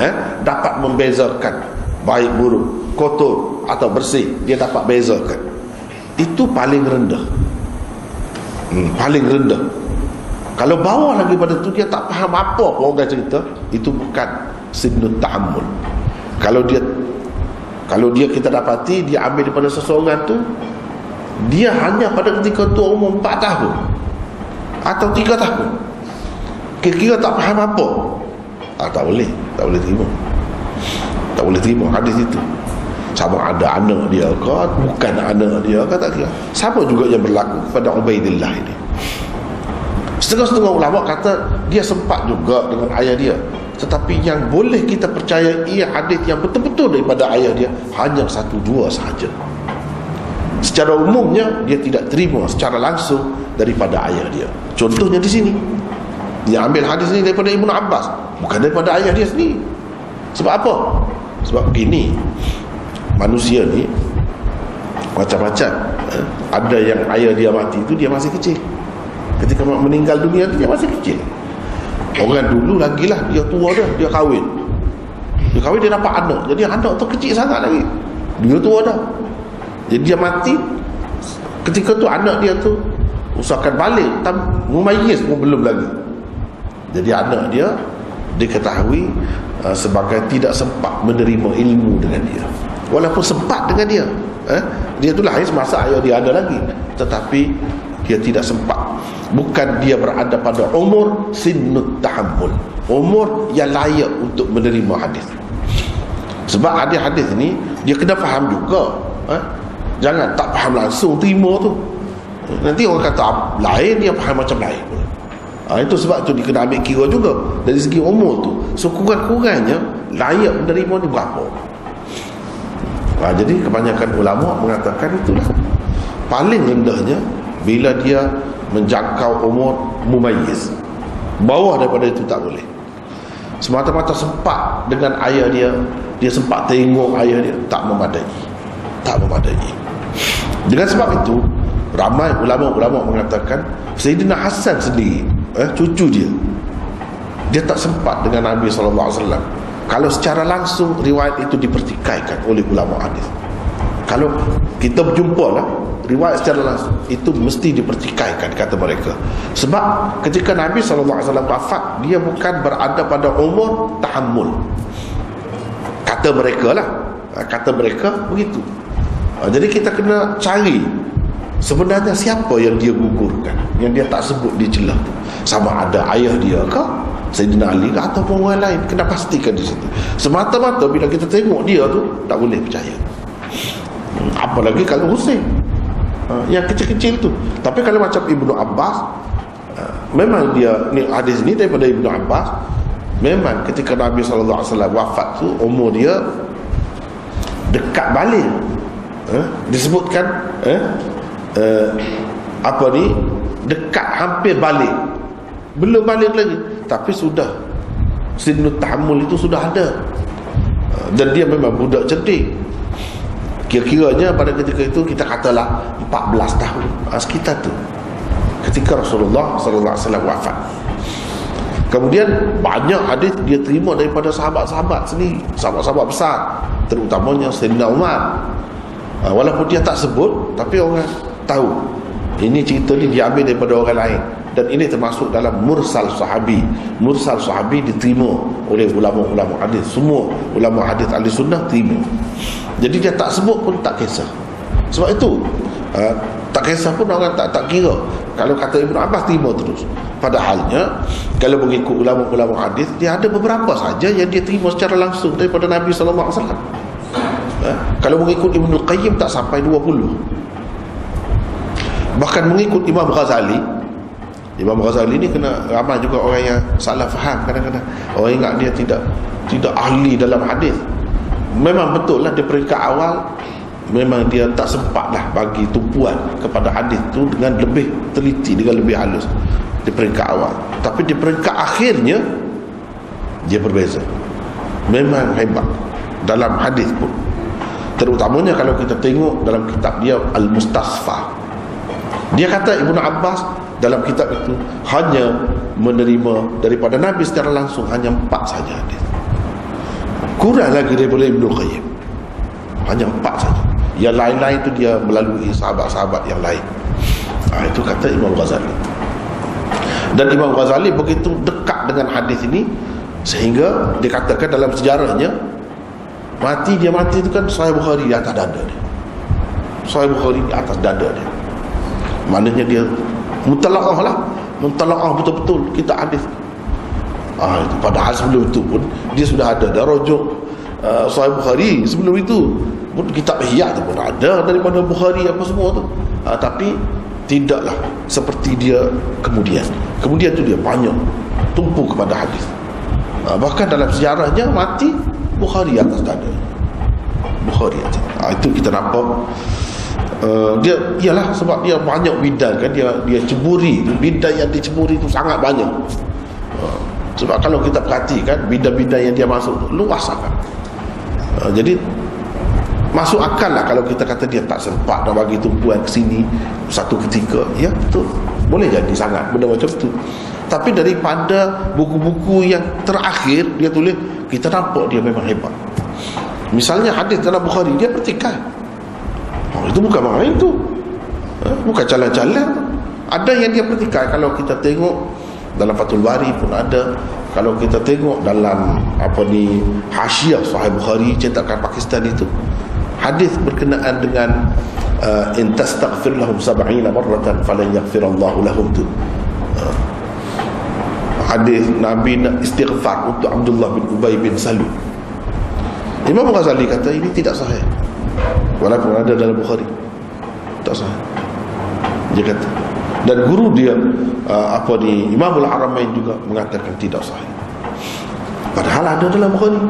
dapat membezakan baik buruk, kotor atau bersih, dia dapat bezakan. Itu paling rendah. Paling rendah. Kalau bawah lagi pada tu, dia tak faham apa orang cerita, itu bukan sinnut ta'ammul. Kalau dia Kalau dia kita dapati dia ambil daripada seseorang tu, dia hanya pada ketika tu umur 4 tahun atau 3 tahun, kira-kira tak faham apa, tak boleh terima. Tak boleh terima hadis itu. Sama ada anak dia ke, bukan anak dia ke, tak kira. Sama juga yang berlaku kepada Ubaidillah ini. Setengah-setengah ulama kata dia sempat juga dengan ayah dia, tetapi yang boleh kita percayai hadis yang betul-betul daripada ayah dia hanya 1-2 sahaja. Secara umumnya dia tidak terima secara langsung daripada ayah dia. Contohnya di sini, dia ambil hadis ini daripada Ibnu Abbas, bukan daripada ayah dia sendiri. Sebab apa? Sebab begini, manusia ni macam-macam. Ada yang ayah dia mati itu dia masih kecil. Ketika meninggal dunia tu dia masih kecil. Orang dulu lagilah dia tua dah, dia kahwin dia dapat anak, jadi anak tu kecil sangat lagi, dia tua dah. Jadi dia mati, ketika tu anak dia tu usahakan balik, mumayyiz pun belum lagi. Jadi anak dia diketahui sebagai tidak sempat menerima ilmu dengan dia, walaupun sempat dengan dia. Dia tu lahir semasa ayah dia ada lagi, tetapi dia tidak sempat. Bukan dia berada pada umur sinnut tahammul, umur yang layak untuk menerima hadis. Sebab hadis ni dia kena faham juga. Jangan tak faham langsung terima tu, nanti orang kata lain, dia faham macam lain. Itu sebab tu dia kena ambil kira juga dari segi umur tu. So kurang-kurangnya layak menerima ni berapa. Jadi kebanyakan ulama mengatakan itulah paling rendahnya bila dia menjangkau umur mumayyiz. Bawah daripada itu tak boleh. Semata-mata sempat dengan ayah dia, dia sempat tengok ayah dia, tak memadai. Dengan sebab itu ramai ulama-ulama mengatakan Sayyidina Hasan sendiri, cucu dia tak sempat dengan Nabi SAW. Kalau secara langsung riwayat itu dipertikaikan oleh ulama hadis. Kalau kita berjumpa lah riwayat secara langsung, itu mesti dipertikaikan kata mereka. Sebab ketika Nabi SAW wafat, dia bukan berada pada umur tahammul. Kata mereka lah, kata mereka begitu. Jadi kita kena cari sebenarnya siapa yang dia gugurkan, yang dia tak sebut di celah tu. Sama ada ayah dia ke, Sayyidina Ali ke, ataupun orang lain. Kena pastikan di situ. Semata-mata bila kita tengok dia tu, tak boleh percaya. Apalagi kalau Husain, yang kecil-kecil tu. Tapi kalau macam Ibnu Abbas, memang dia ni hadis ni daripada Ibnu Abbas, memang ketika Nabi SAW wafat tu umur dia dekat balik. Disebutkan apa ni, dekat hampir balik, belum balik lagi, tapi sudah sinnut tahammul itu sudah ada. Dan dia memang budak cerdik. Kira-kiranya pada ketika itu kita katalah 14 tahun, sekitar tu ketika Rasulullah SAW wafat. Kemudian banyak hadis dia terima daripada sahabat-sahabat sendiri, sahabat-sahabat besar, terutamanya Sayyidina Umar. Walaupun dia tak sebut, tapi orang tahu ini cerita ni diambil daripada orang lain. Dan ini termasuk dalam mursal sahabi. Mursal sahabi diterima oleh ulama-ulama hadis. Semua ulama hadis ahli sunnah terima. Jadi dia tak sebut pun tak kisah. Sebab itu tak kisah pun orang tak kira. Kalau kata Ibnu Abbas terima terus. Padahalnya kalau mengikut ulama-ulama hadis, dia ada beberapa saja yang dia terima secara langsung daripada Nabi SAW. Kalau mengikut Ibnul Qayyim tak sampai 20. Bahkan mengikut Imam Ghazali ni kena ramai juga orang yang salah faham kadang-kadang. Orang ingat dia tidak ahli dalam hadis. Memang betul lah di peringkat awal memang dia tak sempat lah bagi tumpuan kepada hadis tu dengan lebih teliti, dengan lebih halus di peringkat awal. Tapi di peringkat akhirnya dia berbeza. Memang hebat dalam hadis pun. Terutamanya kalau kita tengok dalam kitab dia Al-Mustasfa. Dia kata Ibnu Abbas dalam kitab itu hanya menerima daripada Nabi secara langsung hanya 4 saja hadis. Kurang lagi daripada Ibnu Qayyim. Hanya 4 saja. Yang lain-lain itu dia melalui sahabat-sahabat yang lain. Itu kata Imam Ghazali. Dan Imam Ghazali begitu dekat dengan hadis ini sehingga dikatakan dalam sejarahnya Dia mati itu kan Sahih Bukhari di atas dada dia. Sahih Bukhari di atas dada dia. Maknanya dia mutalaqah lah. Mutalaqah betul-betul kita hadis. Itu padahal sebelum itu pun dia sudah ada dah rujuk Sahih Bukhari sebelum itu. Kitab Ihya tu pun ada daripada Bukhari apa semua tu. Tapi tidaklah seperti dia kemudian tu dia banyak tumpu kepada hadis. Bahkan dalam sejarahnya mati Bukhari atas dada. Bukhari atas. Itu kita nampak dia ialah sebab dia banyak bidan kan, dia ceburi. Bidan yang diceburi itu sangat banyak. Sebab kalau kita perhatikan bidan-bidan yang dia masuk luas sangat. Jadi masuk akal lah kalau kita kata dia tak sempat nak bagi tumpuan ke sini satu ketika. Ya betul, boleh jadi sangat benda macam tu. Tapi daripada buku-buku yang terakhir dia tulis, kita nampak dia memang hebat. Misalnya hadis dalam Bukhari dia pertikai. Itu bukan main tu, bukan jalan-jalan. Ada yang dia pertikai. Kalau kita tengok dalam Fathul Bari pun ada. Kalau kita tengok dalam Hasyiah Sahih Bukhari cetakan Pakistan itu, hadis berkenaan dengan in tastaghfir lahum 70 marratan falan yaghfirallahu lahum tu. Hadis Nabi nak istighfar untuk Abdullah bin Ubay bin Salul. Imam Ghazali kata ini tidak sahih, walaupun ada dalam Bukhari, tak sahih. Dia kata, dan guru dia Imamul Haramain juga mengatakan tidak sahih, padahal ada dalam Bukhari.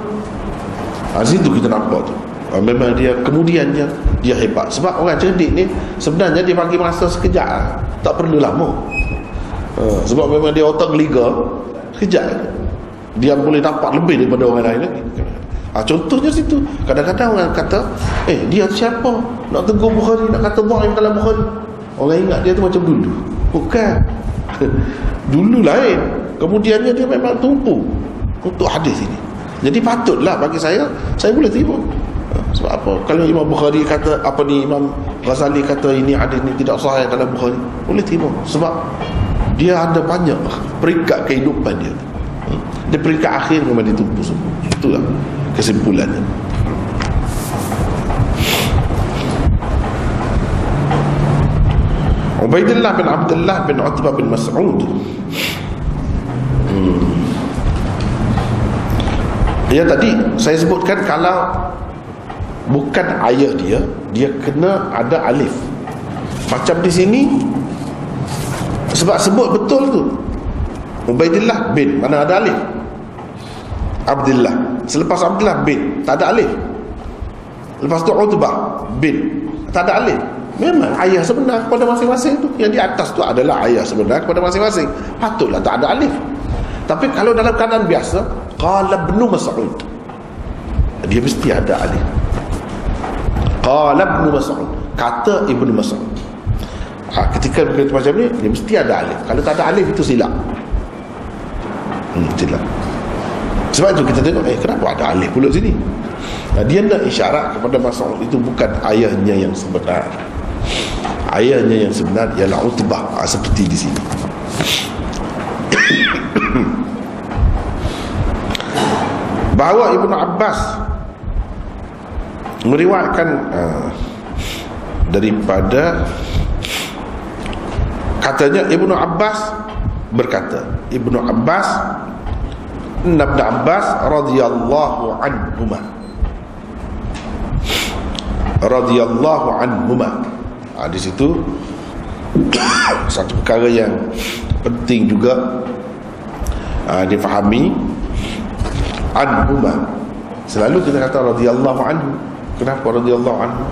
Situ kita nampak tu memang dia kemudiannya dia hebat. Sebab orang cerdik ni sebenarnya dia bagi masa sekejap, tak perlu lama. Sebab memang dia otak geliga, sekejap dia boleh dapat lebih daripada orang lain lagi. Contohnya situ, kadang-kadang orang kata dia siapa nak tegur Bukhari, nak kata dhaif dalam Bukhari. Orang ingat dia tu macam dulu. Bukan. Dulu lain, kemudiannya dia memang tumpu untuk hadis ini. Jadi patutlah bagi saya boleh terima. Sebab apa? Kalau Imam Bukhari kata Imam Ghazali kata ini hadis ni tidak sahih dalam Bukhari, boleh terima. Sebab dia ada banyak peringkat kehidupan dia. Di peringkat akhir memang ditumpu semua. Itulah kesimpulannya. Ubaidillah bin Abdullah bin Utbah bin Mas'ud. Ya tadi saya sebutkan kalau bukan ayah dia kena ada alif. Macam di sini sebab sebut betul tu Ubaidillah bin, mana ada alif. Abdullah, selepas Abdullah bin, tak ada alif. Lepas tu Utbah bin, tak ada alif. Memang ayah sebenar kepada masing-masing tu. Yang di atas tu adalah ayah sebenar kepada masing-masing. Patutlah tak ada alif. Tapi kalau dalam keadaan biasa, qala Ibnu Mas'ud, dia mesti ada alif. Qala Ibnu Mas'ud, kata Ibnu Mas'ud. Ketika berkata macam ni, dia mesti ada alif. Kalau tak ada alif itu silap. Silap. Sebab itu kita tengok, kenapa ada alif pula sini? Dia nak isyarat kepada Mas'ud itu bukan ayahnya yang sebenar. Ayahnya yang sebenar ialah Utbah, seperti di sini. Bahawa Ibnu Abbas meriwayatkan daripada, katanya Ibnu Abbas berkata, Ibnu Abbas radhiyallahu anhuma. Di situ satu perkara yang penting juga difahami. Anhuma, selalu kita kata radhiyallahu anhu. Kenapa radhiyallahu anhu?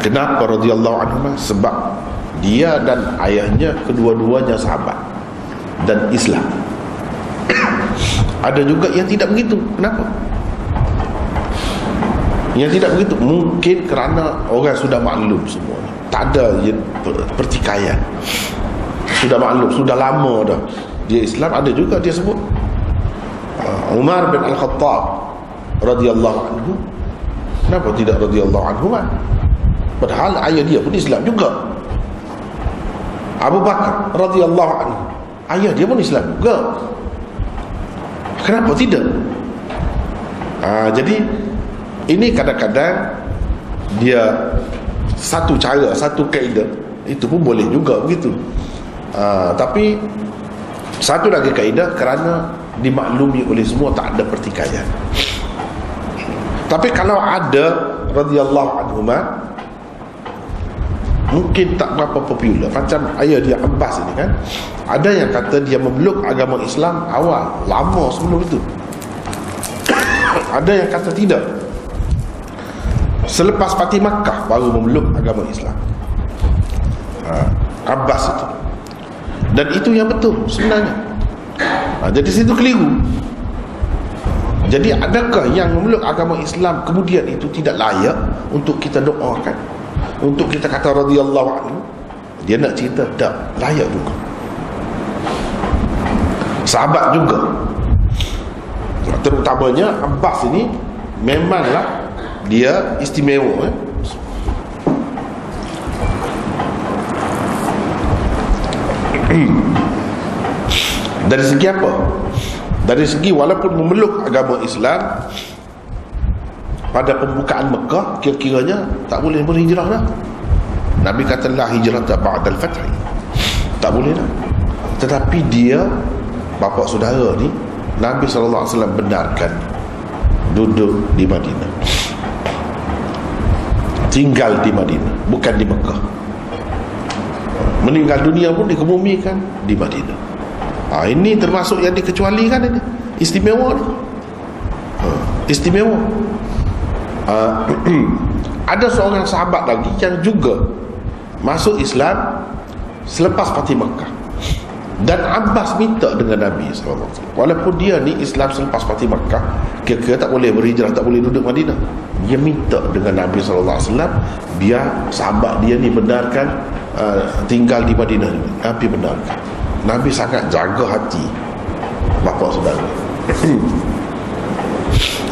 Kenapa radhiyallahu anhu? Sebab dia dan ayahnya kedua-duanya sahabat dan Islam. Ada juga yang tidak begitu. Kenapa? Yang tidak begitu mungkin kerana orang sudah maklum semua, tak ada pertikaian, sudah maklum, sudah lama dah dia Islam. Ada juga dia sebut Umar bin Al-Khattab radhiyallahu anhu. Kenapa tidak radhiyallahu anhu? Padahal ayah dia pun Islam juga. Abu Bakar radhiyallahu anhu, ayah dia pun Islam juga. Kenapa tidak? Jadi ini kadang-kadang dia satu cara, satu kaedah, itu pun boleh juga begitu. Tapi satu lagi kaedah, kerana dimaklumi oleh semua, tak ada pertikaian. Tapi kalau ada radhiyallahu anhuma, mungkin tak berapa popular. Macam ayah dia Abbas ini kan, ada yang kata dia memeluk agama Islam awal, lama sebelum itu. Ada yang kata tidak, selepas Fatih Makkah baru memeluk agama Islam. Abbas itu. Dan itu yang betul sebenarnya. Jadi situ keliru. Jadi adakah yang memeluk agama Islam kemudian itu tidak layak untuk kita doakan, untuk kita kata radhiyallahu anhu? Dia nak cerita, tak layak juga. Sahabat juga, terutamanya Abbas ini, memanglah dia istimewa. Dari segi apa? Dari segi walaupun memeluk agama Islam pada pembukaan Mekah, kira-kiranya tak boleh berhijrah dah. Nabi kata la hijrata ba'dal fath, tak boleh dah. Tetapi dia, bapa saudara ni, Nabi SAW benarkan duduk di Madinah, tinggal di Madinah, bukan di Mekah. Meninggal dunia pun dikebumikan di Madinah. Ini termasuk yang dikecualikan ini. Istimewa ni. Istimewa. Ada seorang sahabat lagi yang juga masuk Islam selepas Fatih Makkah, dan Abbas minta dengan Nabi SAW, walaupun dia ni Islam selepas Fatih Makkah, kira-kira tak boleh berhijrah, tak boleh duduk Madinah, dia minta dengan Nabi SAW biar sahabat dia ni benarkan tinggal di Madinah. Nabi benarkan. Nabi sangat jaga hati bapa saudara.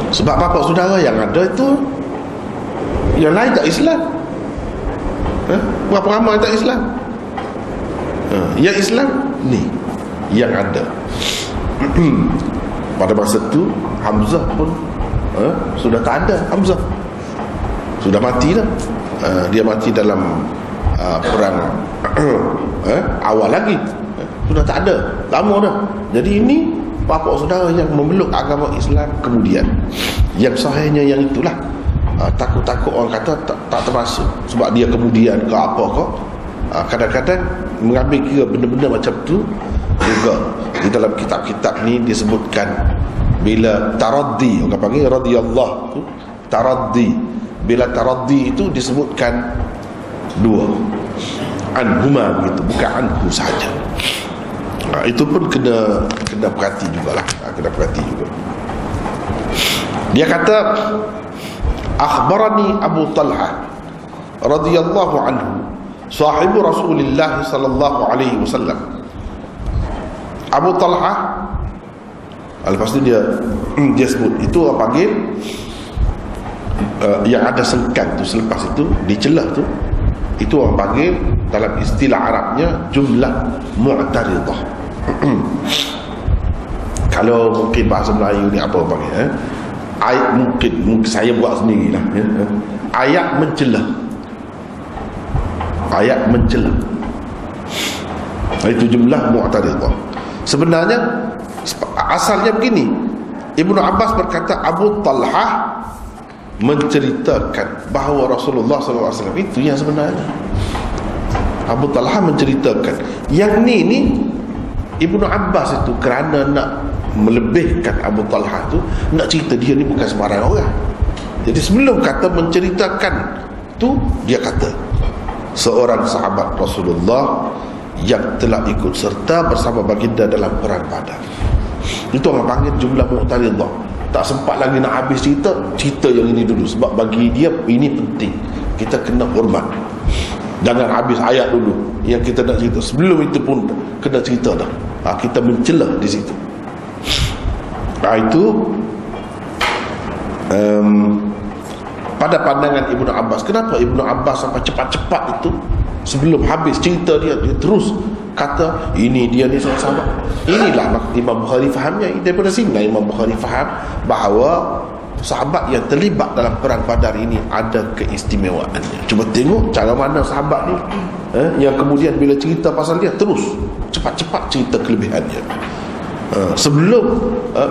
Sebab bapa saudara yang ada itu, yang lain tak Islam. Berapa ramai tak Islam? Yang Islam ni yang ada. Pada masa tu Hamzah pun sudah tak ada. Hamzah sudah mati dah. Dia mati dalam perang awal lagi. Sudah tak ada, lama dah. Jadi ini bapa saudara yang memeluk agama Islam kemudian. Yang sahihnya yang itulah. Takut-takut orang kata tak termasuk sebab dia kemudian ke apa ke. Kadang-kadang mengambil kira benda-benda macam tu juga. Di dalam kitab-kitab ni disebutkan, bila taraddi, orang panggil radhiyallahu tu taraddi, bila taraddi itu disebutkan dua, anhuma begitu, bukan anhu saja. Itu pun kena perhati jugalah, kena perhati juga. Dia kata, akhbarani Abu Talha radhiyallahu anhu, sahibu Rasulullah sallallahu alaihi wasallam. Abu Talha, lepas tu dia sebut, itu orang panggil yang ada sengkan tu, selepas itu dicelah tu, itu orang panggil dalam istilah Arabnya jumlah mu'taridah. Kalau mungkin bahasa Melayu ni apa panggil ayat, mungkin saya buat sendirilah ayat mencelah. Ayat mencelah, itu jumlah mu'taridah. Sebenarnya asalnya begini, Ibnu Abbas berkata Abu Talha menceritakan bahawa Rasulullah SAW itu yang sebenarnya. Abu Talha menceritakan. Yang ni Ibnu Abbas itu kerana nak melebihkan Abu Talha itu, nak cerita dia ni bukan sembarang orang. Jadi sebelum kata menceritakan tu, dia kata seorang sahabat Rasulullah yang telah ikut serta bersama baginda dalam perang Badar. Itu orang panggil jumlah mu'taridah. Tak sempat lagi nak habis cerita yang ini dulu, sebab bagi dia ini penting, kita kena hormat. Jangan habis ayat dulu yang kita nak cerita, sebelum itu pun kena cerita dah. Kita mencelah di situ. Itu pada pandangan Ibnu Abbas. Kenapa Ibnu Abbas sampai cepat-cepat itu, sebelum habis cerita dia terus kata ini dia ni seorang sahabat. Inilah Imam Bukhari fahamnya. Daripada sini Imam Bukhari faham bahawa sahabat yang terlibat dalam perang Badar ini ada keistimewaannya. Cuba tengok cara mana sahabat ni yang kemudian bila cerita pasal dia terus cepat-cepat cerita kelebihannya. Sebelum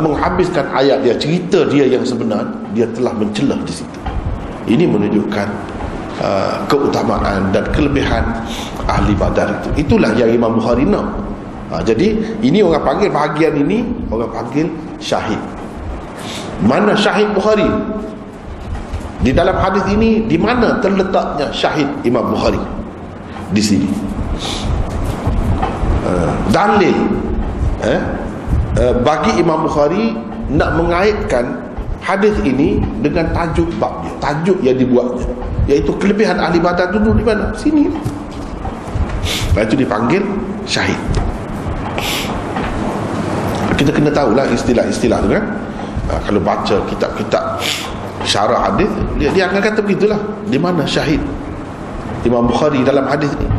menghabiskan ayat dia, cerita dia yang sebenar, dia telah mencelah di situ. Ini menunjukkan keutamaan dan kelebihan ahli Badar itu. Itulah yang Imam Bukhari nak. Jadi ini orang panggil bahagian ini, orang panggil syahid. Mana syahid Bukhari? Di dalam hadis ini, di mana terletaknya syahid Imam Bukhari? Di sini. Dalil bagi Imam Bukhari nak mengaitkan hadis ini dengan tajuk bab dia, tajuk yang dibuatnya, iaitu kelebihan ahli Badar dulu di mana? Sini. Itu dipanggil syahid. Kita kena tahulah istilah-istilah tu kan. Kalau baca kitab-kitab syarah hadis, dia akan kata begitulah. Di mana syahid Imam Bukhari dalam hadis ni?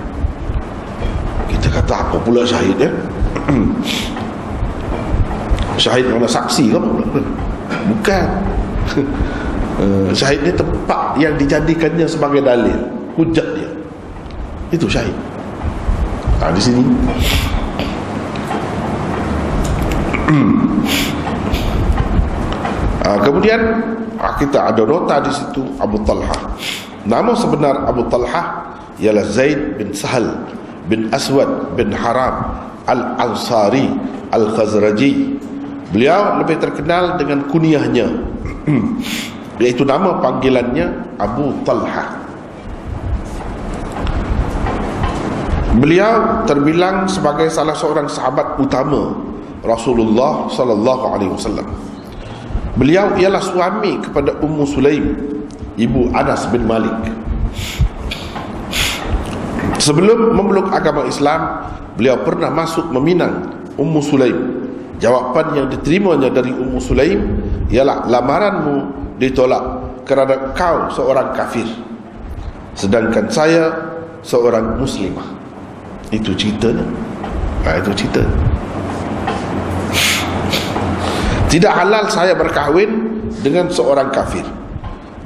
Kita kata apa pula syahid ya? Syahid mana saksi ke? Bukan. Syahid ni tempat yang dijadikannya sebagai dalil, hujat dia. Itu syahid. Di sini. Kemudian kita ada nota di situ Abu Talha. Nama sebenar Abu Talha ialah Zaid bin Sahal bin Aswad bin Haram Al-Ansari Al-Khazraji. Beliau lebih terkenal dengan kunyahnya, iaitu nama panggilannya Abu Talha. Beliau terbilang sebagai salah seorang sahabat utama Rasulullah sallallahu alaihi wasallam. Beliau ialah suami kepada Ummu Sulaim, ibu Anas bin Malik. Sebelum memeluk agama Islam, beliau pernah masuk meminang Ummu Sulaim. Jawapan yang diterimanya dari Ummu Sulaim ialah, lamaranmu ditolak kerana kau seorang kafir, sedangkan saya seorang muslimah. Itu ceritanya. Itu cerita. Tidak halal saya berkahwin dengan seorang kafir.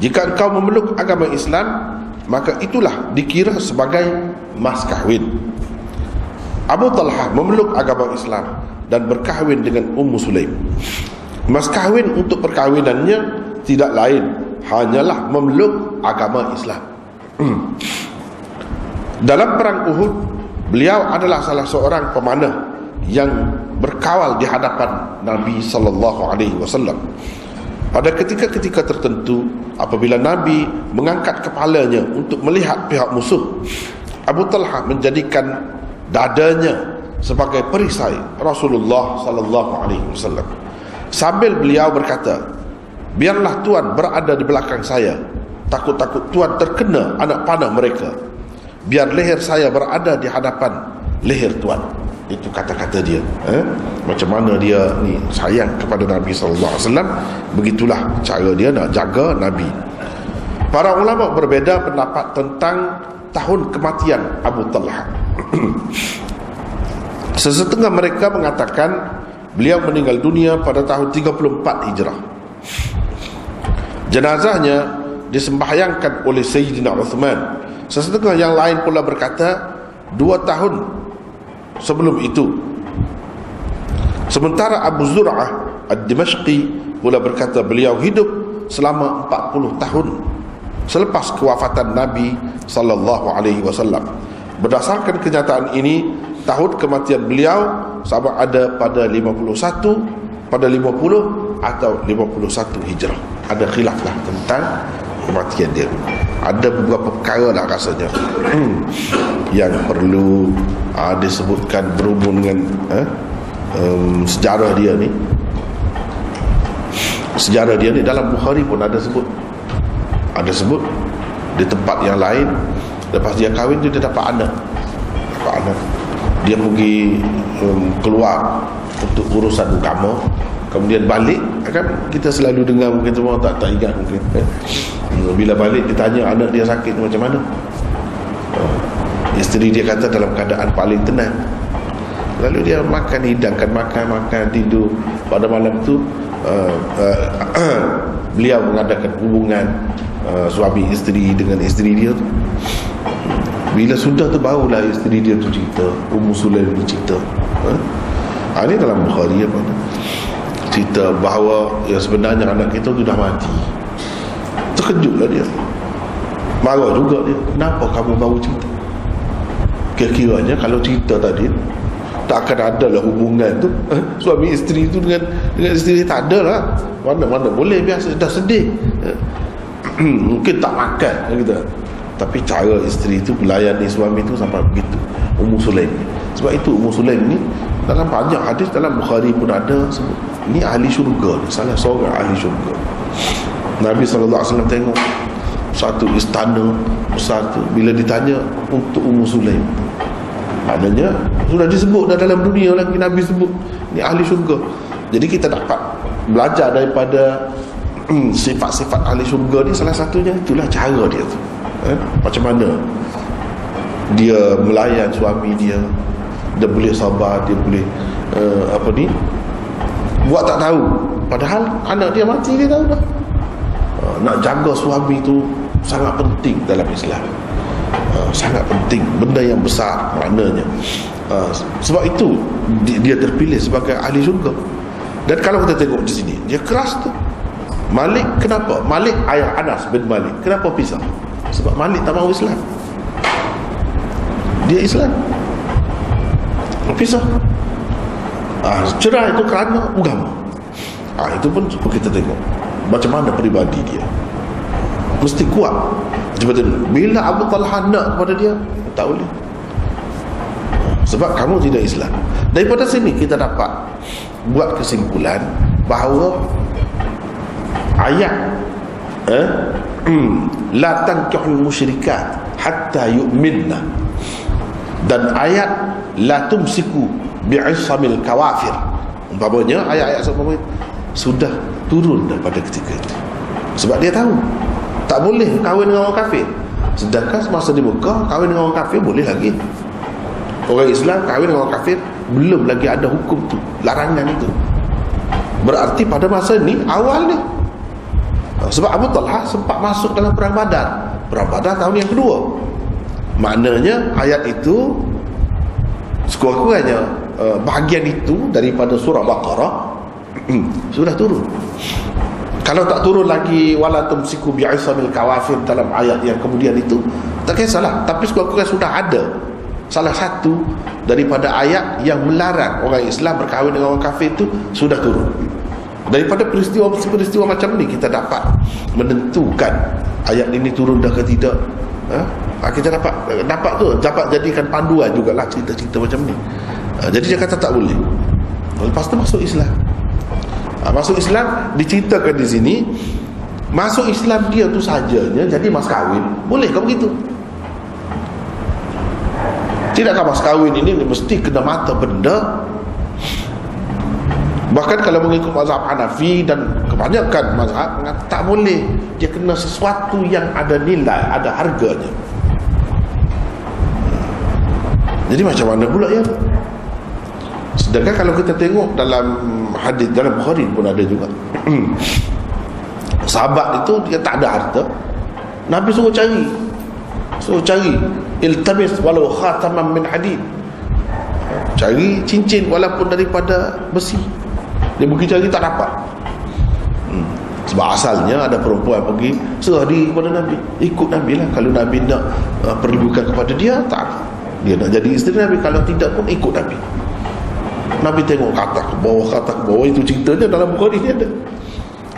Jika engkau memeluk agama Islam, maka itulah dikira sebagai mas kahwin. Abu Talha memeluk agama Islam dan berkahwin dengan Ummu Sulaim. Mas kahwin untuk perkahwinannya tidak lain, hanyalah memeluk agama Islam. Dalam perang Uhud, beliau adalah salah seorang pemanah yang berkawal di hadapan Nabi sallallahu alaihi wasallam. Pada ketika-ketika tertentu, apabila Nabi mengangkat kepalanya untuk melihat pihak musuh, Abu Talha menjadikan dadanya sebagai perisai Rasulullah sallallahu alaihi wasallam. Sambil beliau berkata, biarlah Tuan berada di belakang saya, takut-takut Tuan terkena anak panah mereka. Biar leher saya berada di hadapan leher Tuan. Itu kata-kata dia. Macam mana dia ni sayang kepada Nabi sallallahu alaihi wasallam, begitulah cara dia nak jaga Nabi. Para ulama berbeza pendapat tentang tahun kematian Abu Talha. Sesetengah mereka mengatakan beliau meninggal dunia pada tahun 34 Hijrah. Jenazahnya disembahyangkan oleh Sayyidina Uthman. Sesetengah yang lain pula berkata 2 tahun sebelum itu. Sementara Abu Zur'ah Ad-Dimashqi pula berkata beliau hidup selama 40 tahun selepas kewafatan Nabi sallallahu alaihi wasallam. Berdasarkan kenyataan ini, tahun kematian beliau sama ada pada 51, pada 50 atau 51 Hijrah. Ada khilaf lah tentang kematian dia. Ada beberapa perkara lah rasanya yang perlu disebutkan berhubung dengan sejarah dia ni. Sejarah dia ni dalam Bukhari pun ada sebut. Ada sebut di tempat yang lain. Lepas dia kahwin tu dia dapat anak. Dia pergi keluar untuk urusan agama, kemudian balik. Kan kita selalu dengar, mungkin semua tak ingat mungkin. Bila balik ditanya anak dia sakit macam mana, isteri dia kata dalam keadaan paling tenang. Lalu dia makan, hidangkan makan, tidur. Pada malam tu beliau mengadakan hubungan suami isteri dengan isteri dia tu. Bila sudah tu barulah isteri dia tu cerita, Ummu Sulaim tu cerita. Ini dalam Bukhari apa tu? Cerita bahawa yang sebenarnya anak kita tu dah mati. Terkejutlah dia. Marah juga dia. Kenapa kamu baru cerita? Kira-kiranya kalau cerita tadi tak akan ada lah hubungan tu, suami isteri tu dengan isteri tak ada lah. Mana-mana boleh biasa, dah sedih. Mungkin tak makan gitu. Tapi cara isteri tu melayani suami tu sampai begitu, Ummu Sulaim. Sebab itu Ummu Sulaim ni dalam banyak hadis, dalam Bukhari pun ada sebut, ni ahli syurga ni, salah seorang ahli syurga. Nabi SAW tengok satu istana besar tu, bila ditanya untuk Ummu Sulaim, maknanya sudah disebut dah dalam dunia lagi, Nabi sebut ni ahli syurga. Jadi kita dapat belajar daripada sifat-sifat ahli syurga ni, salah satunya itulah cara dia tu. Macam mana dia melayan suami dia, dia boleh sabar, dia boleh buat tak tahu, padahal anak dia mati dia tahu dah. Nak jaga suami tu sangat penting dalam Islam. Sangat penting, benda yang besar maknanya. Sebab itu dia terpilih sebagai ahli syurga. Dan kalau kita tengok di sini, dia keras tu. Malik, kenapa? Malik ayah Anas bin Malik, kenapa pisah? Sebab Malik tak mahu Islam. Dia Islam, pisah. Cerai itu kerana agama. Itu pun kita tengok macam mana peribadi dia, mesti kuat. Bila Abu Talha nak kepada dia, tak boleh, sebab kamu tidak Islam. Daripada sini kita dapat buat kesimpulan bahawa ayat la tankihul musyrikat hatta yu'minna, dan ayat la tumsiku bi'isamil kawafir, umpamanya ayat-ayat seumpama sudah turun daripada ketika itu. Sebab dia tahu tak boleh kahwin dengan orang kafir. Sedangkan semasa di Mekah, kahwin dengan orang kafir boleh lagi. Orang Islam kahwin dengan orang kafir belum lagi ada hukum tu, larangan itu. Berarti pada masa ni awal ni. Sebab Abu Talha sempat masuk dalam perang Badar. Perang Badar tahun yang kedua. Maknanya ayat itu sekurang-kurangnya bahagian itu daripada surah Baqarah sudah turun. Kalau tak turun lagi wala tumsiku bi'isamil kawafir dalam ayat yang kemudian itu, tak kisahlah. Tapi sekurang-kurangnya sudah ada salah satu daripada ayat yang melarang orang Islam berkahwin dengan orang kafir itu sudah turun. Daripada peristiwa-peristiwa macam ni kita dapat menentukan ayat ini turun dah ke tidak. Kita dapat jadikan panduan jugalah cerita-cerita macam ni. Jadi dia kata tak boleh. Lepas tu masuk Islam. Masuk Islam diceritakan di sini, masuk Islam dia tu sajanya jadi mas kahwin. Boleh ke begitu? Tidakkah mas kahwin ini mesti kena mata benda? Bahkan kalau mengikut mazhab Hanafi dan kebanyakan mazhab, tak boleh. Dia kena sesuatu yang ada nilai, ada harganya. Jadi macam mana pula ya? Sedangkan kalau kita tengok dalam hadis dalam Bukhari pun ada juga. Sahabat itu dia tak ada harta, Nabi suruh cari iltabis walau khataman min hadid, cari cincin walaupun daripada besi. Dia pergi cari tak dapat. Sebab asalnya ada perempuan pergi serah diri kepada Nabi, ikut Nabi lah. Kalau Nabi nak perlukan kepada dia, tak, dia nak jadi isteri Nabi. Kalau tidak pun ikut Nabi. Nabi tengok kata ke bawah, itu ceritanya dalam Bukhari ni ada.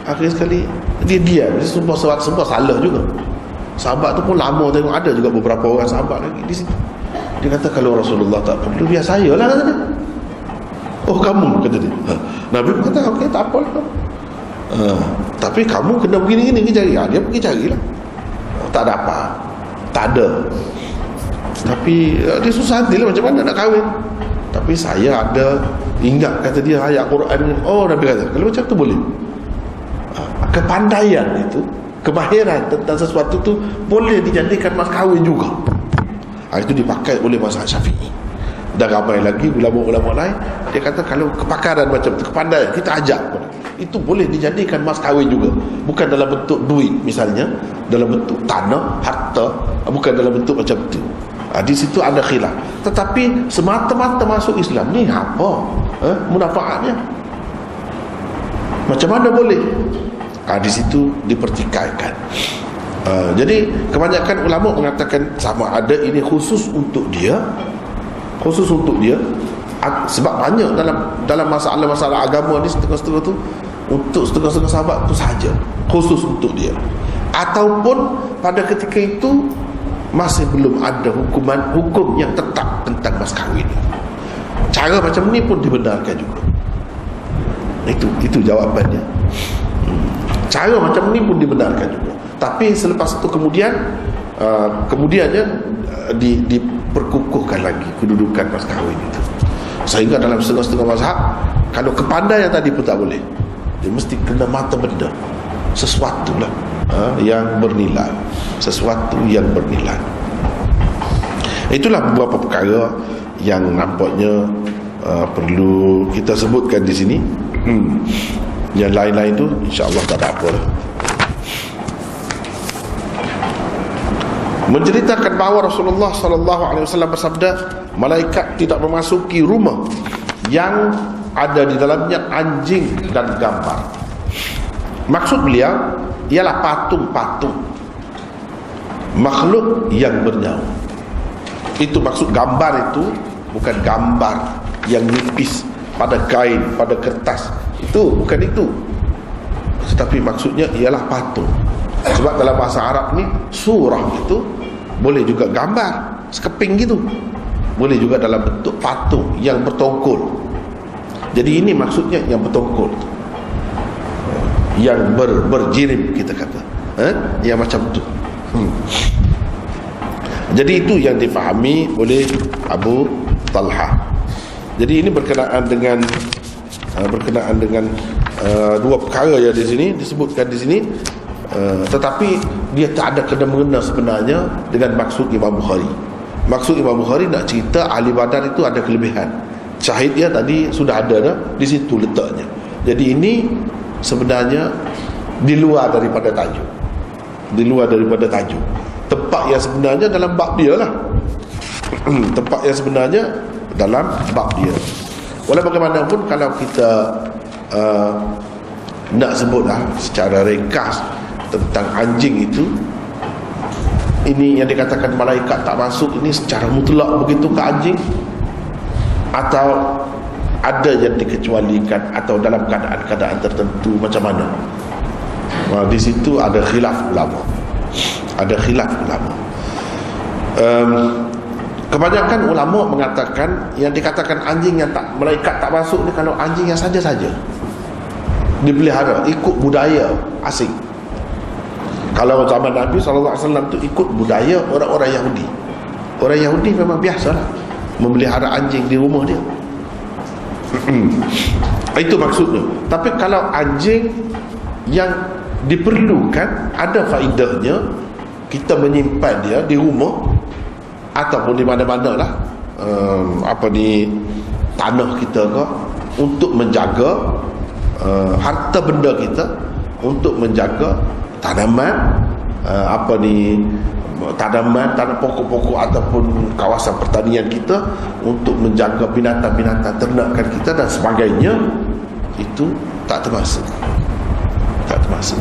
Akhir sekali dia diam. Dia semua salah juga. Sahabat tu pun lama tengok, ada juga beberapa orang sahabat lagi di sini. Dia kata kalau Rasulullah tak perlu, biar saya lah, kata dia. Oh kamu, kata dia. Nabi pun kata okey, tak apa lah. Tapi kamu kena begini-gini cari. Dia pergi carilah. Tak dapat, tak ada. Tapi dia susah hati lah, macam mana nak kahwin. Tapi saya ada ingat, kata dia, ayat Quran ni. Oh, Nabi kata kalau macam tu boleh. Kepandaian itu, kemahiran tentang sesuatu tu boleh dijadikan mas kahwin juga. Itu dipakai oleh mazhab Syafi'i. Dan ramai lagi ulama-ulama lain, dia kata kalau kepakaran macam tu, kepandaian, kita ajak pun. itu boleh dijadikan mas kahwin juga, bukan dalam bentuk duit misalnya, dalam bentuk tanah, harta, bukan dalam bentuk macam tu. Di situ ada khilaf. Tetapi semata-mata masuk Islam ni apa munafaatnya? Macam mana boleh? Di situ dipertikaikan. Jadi kebanyakan ulama mengatakan sama ada ini khusus untuk dia, sebab banyak dalam masalah-masalah agama ni setengah-setengah tu untuk setengah-setengah sahabat tu sahaja, khusus untuk dia. Ataupun pada ketika itu masih belum ada hukum yang tetap tentang mas kahwin. Cara macam ni pun dibenarkan juga. Itu jawapannya. Cara macam ni pun dibenarkan juga. Tapi selepas itu kemudiannya diperkukuhkan lagi kedudukan mas kahwin itu. Sehingga dalam setengah-setengah mazhab, kalau kepandaian tadi pun tak boleh, dia mesti kena mata benda, sesuatu lah yang bernilai, sesuatu yang bernilai. Itulah beberapa perkara yang nampaknya perlu kita sebutkan di sini. Yang lain-lain tu insya-Allah tak ada apa lah. Menceritakan bahawa Rasulullah SAW bersabda, malaikat tidak memasuki rumah yang ada di dalamnya anjing dan gambar. Maksud beliau ialah patung-patung makhluk yang bernyawa. Itu maksud gambar itu, bukan gambar yang nipis pada kain, pada kertas. Itu bukan itu. Tetapi maksudnya ialah patung. Sebab dalam bahasa Arab ni surah itu boleh juga gambar sekeping gitu, boleh juga dalam bentuk patung yang bertongkol. Jadi ini maksudnya yang bertongkol, yang berjirim kita kata, yang macam tu. Jadi itu yang difahami oleh Abu Talha. Jadi ini berkenaan dengan dua perkara yang di sini disebutkan di sini. Tetapi dia tak ada kena-mengena sebenarnya dengan maksud Imam Bukhari. Maksud Imam Bukhari nak cerita ahli Badar itu ada kelebihan. Syahid dia tadi sudah ada dah, di situ letaknya. Jadi ini sebenarnya di luar daripada tajuk. Di luar daripada tajuk. Tempat yang sebenarnya dalam bab dia lah. Tempat yang sebenarnya dalam bab dia. Walau bagaimanapun kalau kita nak sebutlah secara ringkas tentang anjing itu, ini yang dikatakan malaikat tak masuk ini secara mutlak begitu ke anjing, atau ada yang dikecualikan, atau dalam keadaan-keadaan tertentu macam mana? Di situ ada khilaf ulama. Ada khilaf ulama. Kebanyakan ulama mengatakan yang dikatakan anjing yang tak, malaikat tak masuk ni kalau anjing yang saja-saja dipelihara ikut budaya asing. Kalau zaman Nabi SAW tu ikut budaya orang-orang Yahudi. Orang Yahudi memang biasalah memelihara anjing di rumah dia. Itu maksudnya. Tapi kalau anjing yang diperlukan, ada faedahnya kita menyimpan dia di rumah ataupun di mana-mana lah, di tanah kita ke, untuk menjaga harta benda kita, untuk menjaga tanaman, tanaman, tanah pokok-pokok ataupun kawasan pertanian kita, untuk menjaga binatang-binatang ternakan kita dan sebagainya, itu tak termasuk. Tak termasuk.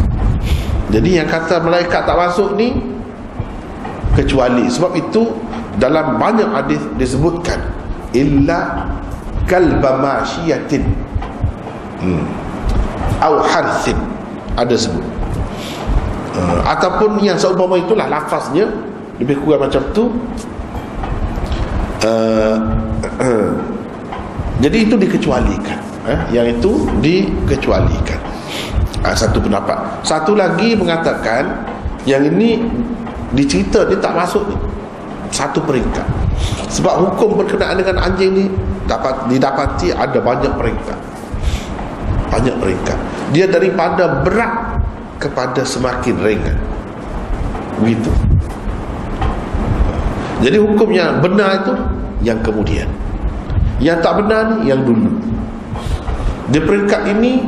Jadi yang kata malaikat tak masuk ni kecuali, sebab itu dalam banyak hadis disebutkan illa kalba masyiyatin au harthin, ada sebut. Ataupun yang seumpama itulah lafaznya lebih kurang macam tu. Jadi itu dikecualikan, yang itu dikecualikan. Satu pendapat. Satu lagi mengatakan yang ini dicerita dia tak masuk ni, satu peringkat. Sebab hukum berkenaan dengan anjing ni didapati ada banyak peringkat. Banyak peringkat. Dia daripada berat kepada semakin ringan, begitu. Jadi hukum yang benar itu yang kemudian, yang tak benar ni yang dulu. Di peringkat ini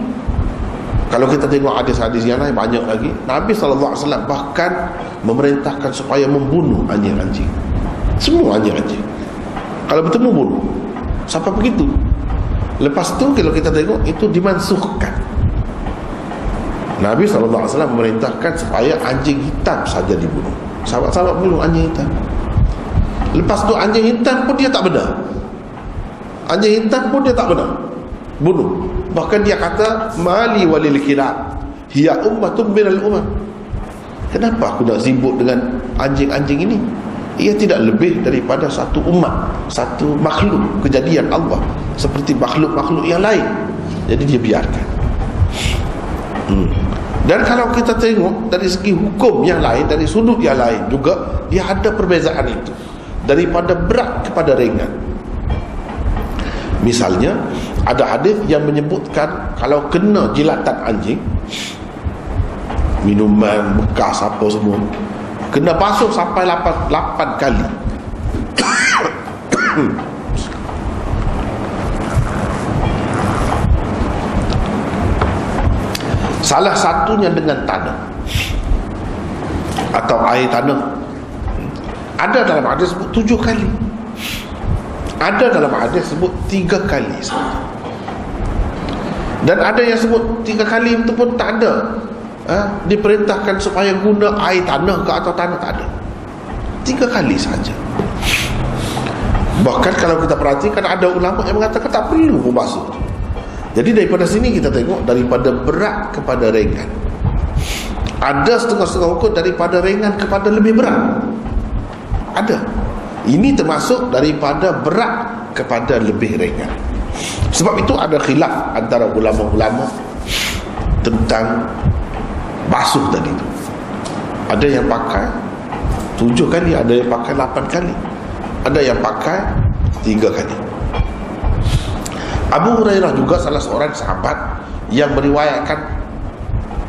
Kalau kita tengok hadis-hadis yang lain banyak lagi, Nabi SAW bahkan memerintahkan supaya membunuh anjing-anjing. Semua anjing-anjing kalau bertemu bunuh. Sampai begitu. Lepas tu kalau kita tengok itu dimansuhkan. Nabi SAW memerintahkan supaya anjing hitam saja dibunuh. Sahabat-sahabat bunuh anjing hitam. Lepas tu anjing hitam pun dia tak benar. Anjing hitam pun dia tak benar bunuh. Bahkan dia kata mali walil kilab hiya ummatun minal umam. Kenapa aku nak sibuk dengan anjing-anjing ini? Ia tidak lebih daripada satu umat, satu makhluk kejadian Allah seperti makhluk-makhluk yang lain. Jadi dia biarkan. Dan kalau kita tengok dari segi hukum yang lain, dari sudut yang lain juga, dia ada perbezaan itu daripada berat kepada ringan. Misalnya ada hadis yang menyebutkan kalau kena jilatan anjing, minuman bekas apa semua, kena basuh sampai 8 kali. Salah satunya dengan tanah atau air tanah. Ada dalam hadis sebut 7 kali. Ada dalam hadis sebut 3 kali saja. Dan ada yang sebut 3 kali itu pun tak ada. Diperintahkan supaya guna air tanah ke atau tanah, tak ada. 3 kali saja. Bahkan kalau kita perhatikan ada ulama yang mengatakan tak perlu membasuh. Jadi daripada sini kita tengok daripada berat kepada ringan. Ada setengah-setengah hukum daripada ringan kepada lebih berat. Ada. Ini termasuk daripada berat kepada lebih ringan. Sebab itu ada khilaf antara ulama-ulama tentang basuh tadi tu. Ada yang pakai 7 kali, ada yang pakai 8 kali, ada yang pakai 3 kali. Abu Hurairah juga salah seorang sahabat yang meriwayatkan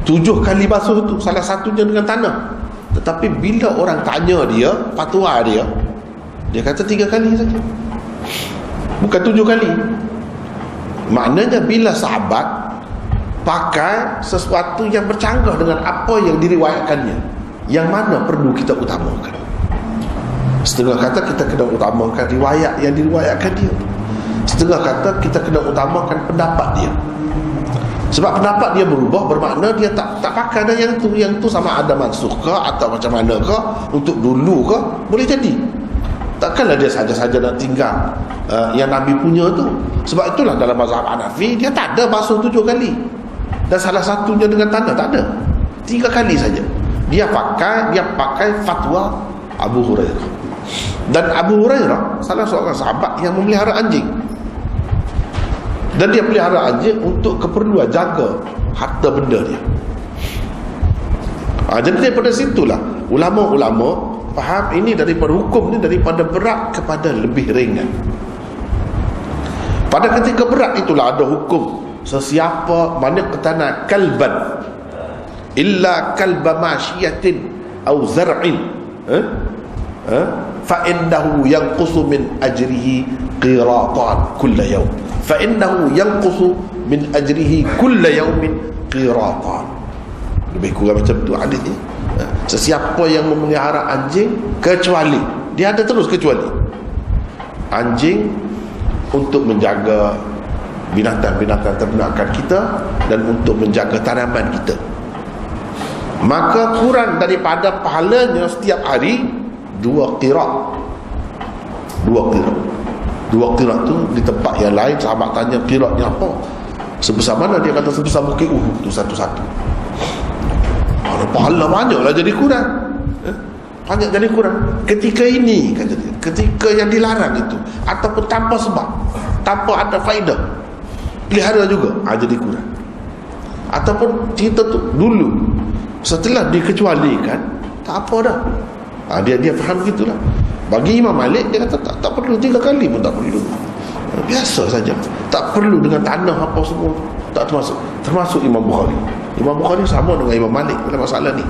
7 kali basuh itu, salah satunya dengan tanah. Tetapi bila orang tanya dia, fatwa dia kata 3 kali saja, bukan 7 kali. Maknanya bila sahabat pakai sesuatu yang bercanggah dengan apa yang diriwayatkannya, yang mana perlu kita utamakan? Setengah kata kita kena utamakan riwayat yang diriwayatkan dia, setengah kata kita kena utamakan pendapat dia. Sebab pendapat dia berubah, bermakna dia tak pakai dah yang tu sama ada mansuh ke atau macam mana ke, untuk dulu ke, boleh jadi. Takkanlah dia saja-saja nak tinggal yang Nabi punya tu. Sebab itulah dalam mazhab Hanafi dia tak ada basuh 7 kali. Dan salah satunya dengan tanah, tak ada. 3 kali saja. Dia pakai fatwa Abu Hurairah. Dan Abu Hurairah salah seorang sahabat yang memelihara anjing. Dan dia pelihara anjing untuk keperluan jaga harta benda dia. Jadi daripada situlah ulama-ulama faham ini daripada hukum ni daripada berat kepada lebih ringan. Pada ketika berat itulah ada hukum sesiapa mana ketana kalban illa kalba masyiatin au zar'in fa innahu yanqusu min ajrihi qiratan kull yawm, fa innahu yanqusu min ajrihi kull yawmin qiratan. Lebih kurang macam tu hadis ni. Sesiapa yang memelihara anjing, kecuali dia ada terus kecuali anjing untuk menjaga binatang-binatang ternakan kita dan untuk menjaga tanaman kita, maka kurang daripada pahalanya setiap hari 2 qirat. 2 qirat tu di tempat yang lain sahabat tanya qiratnya apa, sebesar mana? Dia kata sebesar bukit Uhud tu satu-satu. Pahala banyaklah jadi kurang. Banyak jadi kurang. Ketika ini kata dia, ketika yang dilarang itu ataupun tanpa sebab, tanpa ada faedah, pelihara juga jadi kurang. Ataupun kita tu dulu setelah dikecualikan tak apa dah. Dia faham gitulah. Bagi Imam Malik dia kata tak perlu 3 kali pun tak perlu. Biasa saja. Tak perlu dengan tanah apa semua. Tak termasuk Imam Bukhari. Imam Bukhari sama dengan Imam Malik dalam masalah ni.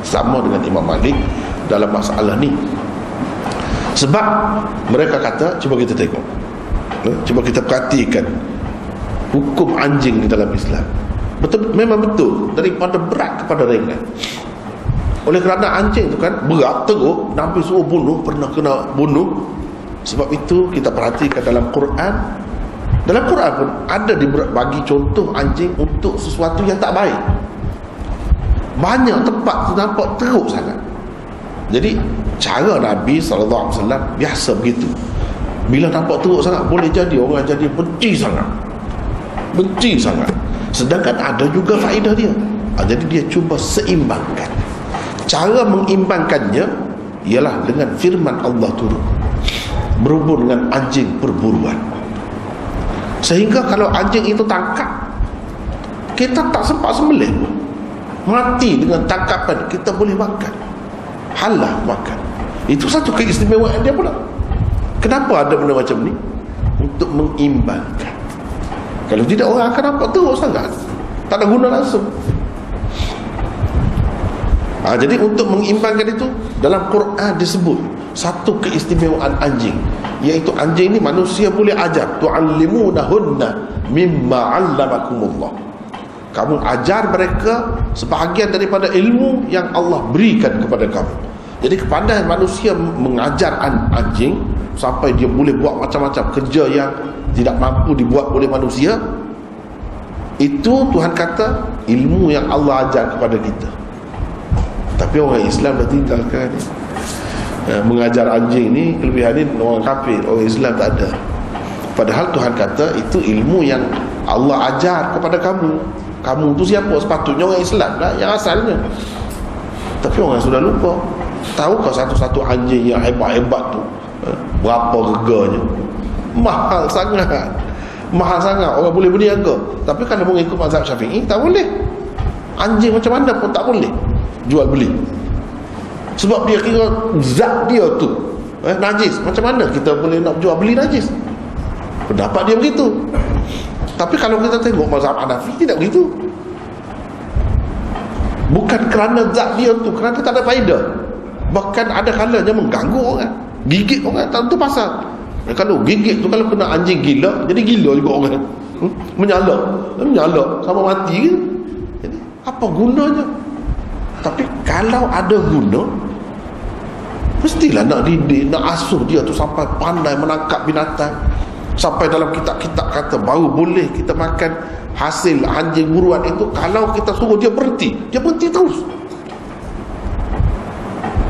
Sama dengan Imam Malik dalam masalah ni. Sebab mereka kata, cuba kita tengok, cuba kita perhatikan hukum anjing di dalam Islam. Betul, memang betul, daripada berat kepada ringan. Oleh kerana anjing itu kan berat, teruk, Nabi suruh bunuh, pernah kena bunuh. Sebab itu kita perhatikan dalam Quran. Dalam Quran pun ada bagi contoh anjing untuk sesuatu yang tak baik. Banyak tempat tu nampak teruk sangat. Jadi cara Nabi SAW biasa begitu. Bila nampak teruk sangat, boleh jadi orang jadi benci sangat. Benci sangat. Sedangkan ada juga faedah dia. Jadi dia cuba seimbangkan. Cara mengimbangkannya ialah dengan firman Allah turun, berhubung dengan anjing perburuan. Sehingga kalau anjing itu tangkap, kita tak sempat sembelih, mati dengan tangkapan, kita boleh makan, halal makan. Itu satu keistimewaan dia pula. Kenapa ada benda macam ni? Untuk mengimbangkan. Kalau tidak, orang akan nampak teruk sangat, tak ada guna langsung. Jadi untuk mengimbangkan itu, dalam Quran disebut satu keistimewaan anjing, iaitu anjing ni manusia boleh ajar. Tu'allimunahunna mimma 'allamakumullah. Kamu ajar mereka sebahagian daripada ilmu yang Allah berikan kepada kamu. Jadi kepandaian manusia mengajar anjing sampai dia boleh buat macam-macam kerja yang tidak mampu dibuat oleh manusia, itu Tuhan kata ilmu yang Allah ajar kepada kita. Tapi orang Islam dah tinggalkan ni. Mengajar anjing ni, kelebihan ni orang kafir, orang Islam tak ada. Padahal Tuhan kata itu ilmu yang Allah ajar kepada kamu. Kamu tu siapa? Sepatutnya orang Islam lah yang asalnya. Tapi orang sudah lupa. Tahukah satu-satu anjing yang hebat-hebat tu berapa reganya? Mahal sangat. Mahal sangat, orang boleh berniaga. Tapi kalau mengikut mazhab Syafi'i, tak boleh. Anjing macam mana pun tak boleh jual beli. Sebab dia kira zat dia tu najis. Macam mana kita boleh nak jual beli najis? Pendapat dia begitu. Tapi kalau kita tengok mazhab Hanafi, tidak begitu. Bukan kerana zat dia tu, kerana tak ada faedah. Bahkan ada kalanya mengganggu orang, gigit orang. Tak tentu pasal. Kalau gigit tu, kalau kena anjing gila, jadi gila juga orang. Menyalak sama mati ke? Jadi apa gunanya? Tapi kalau ada guna, mestilah nak didik, nak asuh dia tu sampai pandai menangkap binatang. Sampai dalam kitab-kitab kata baru boleh kita makan hasil anjing buruan itu kalau kita suruh dia berhenti. Dia berhenti terus.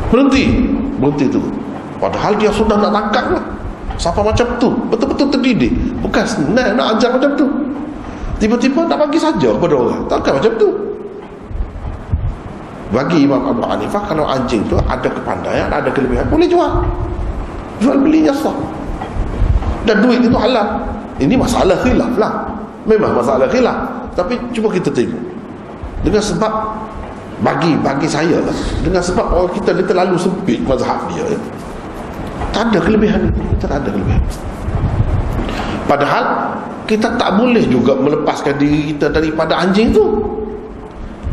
Berhenti terus. Padahal dia sudah nak tangkap lah. Sampai macam tu, betul-betul terdidik. Bukan senang nak ajar macam tu. Tiba-tiba nak bagi saja kepada orang. Takkan macam tu. Bagi Imam Abu Hanifah, kalau anjing tu ada kepandaian, ada kelebihan, boleh jual. Jual belinya sah. Dan duit itu halal. Ini masalah khilaf lah. Memang masalah khilaf. Tapi cuba kita tengok. Dengan sebab bagi saya lah, dengan sebab orang kita dia terlalu sempit mazhab dia, tak ada kelebihan itu. Kita tak ada kelebihan. Padahal kita tak boleh juga melepaskan diri kita daripada anjing tu.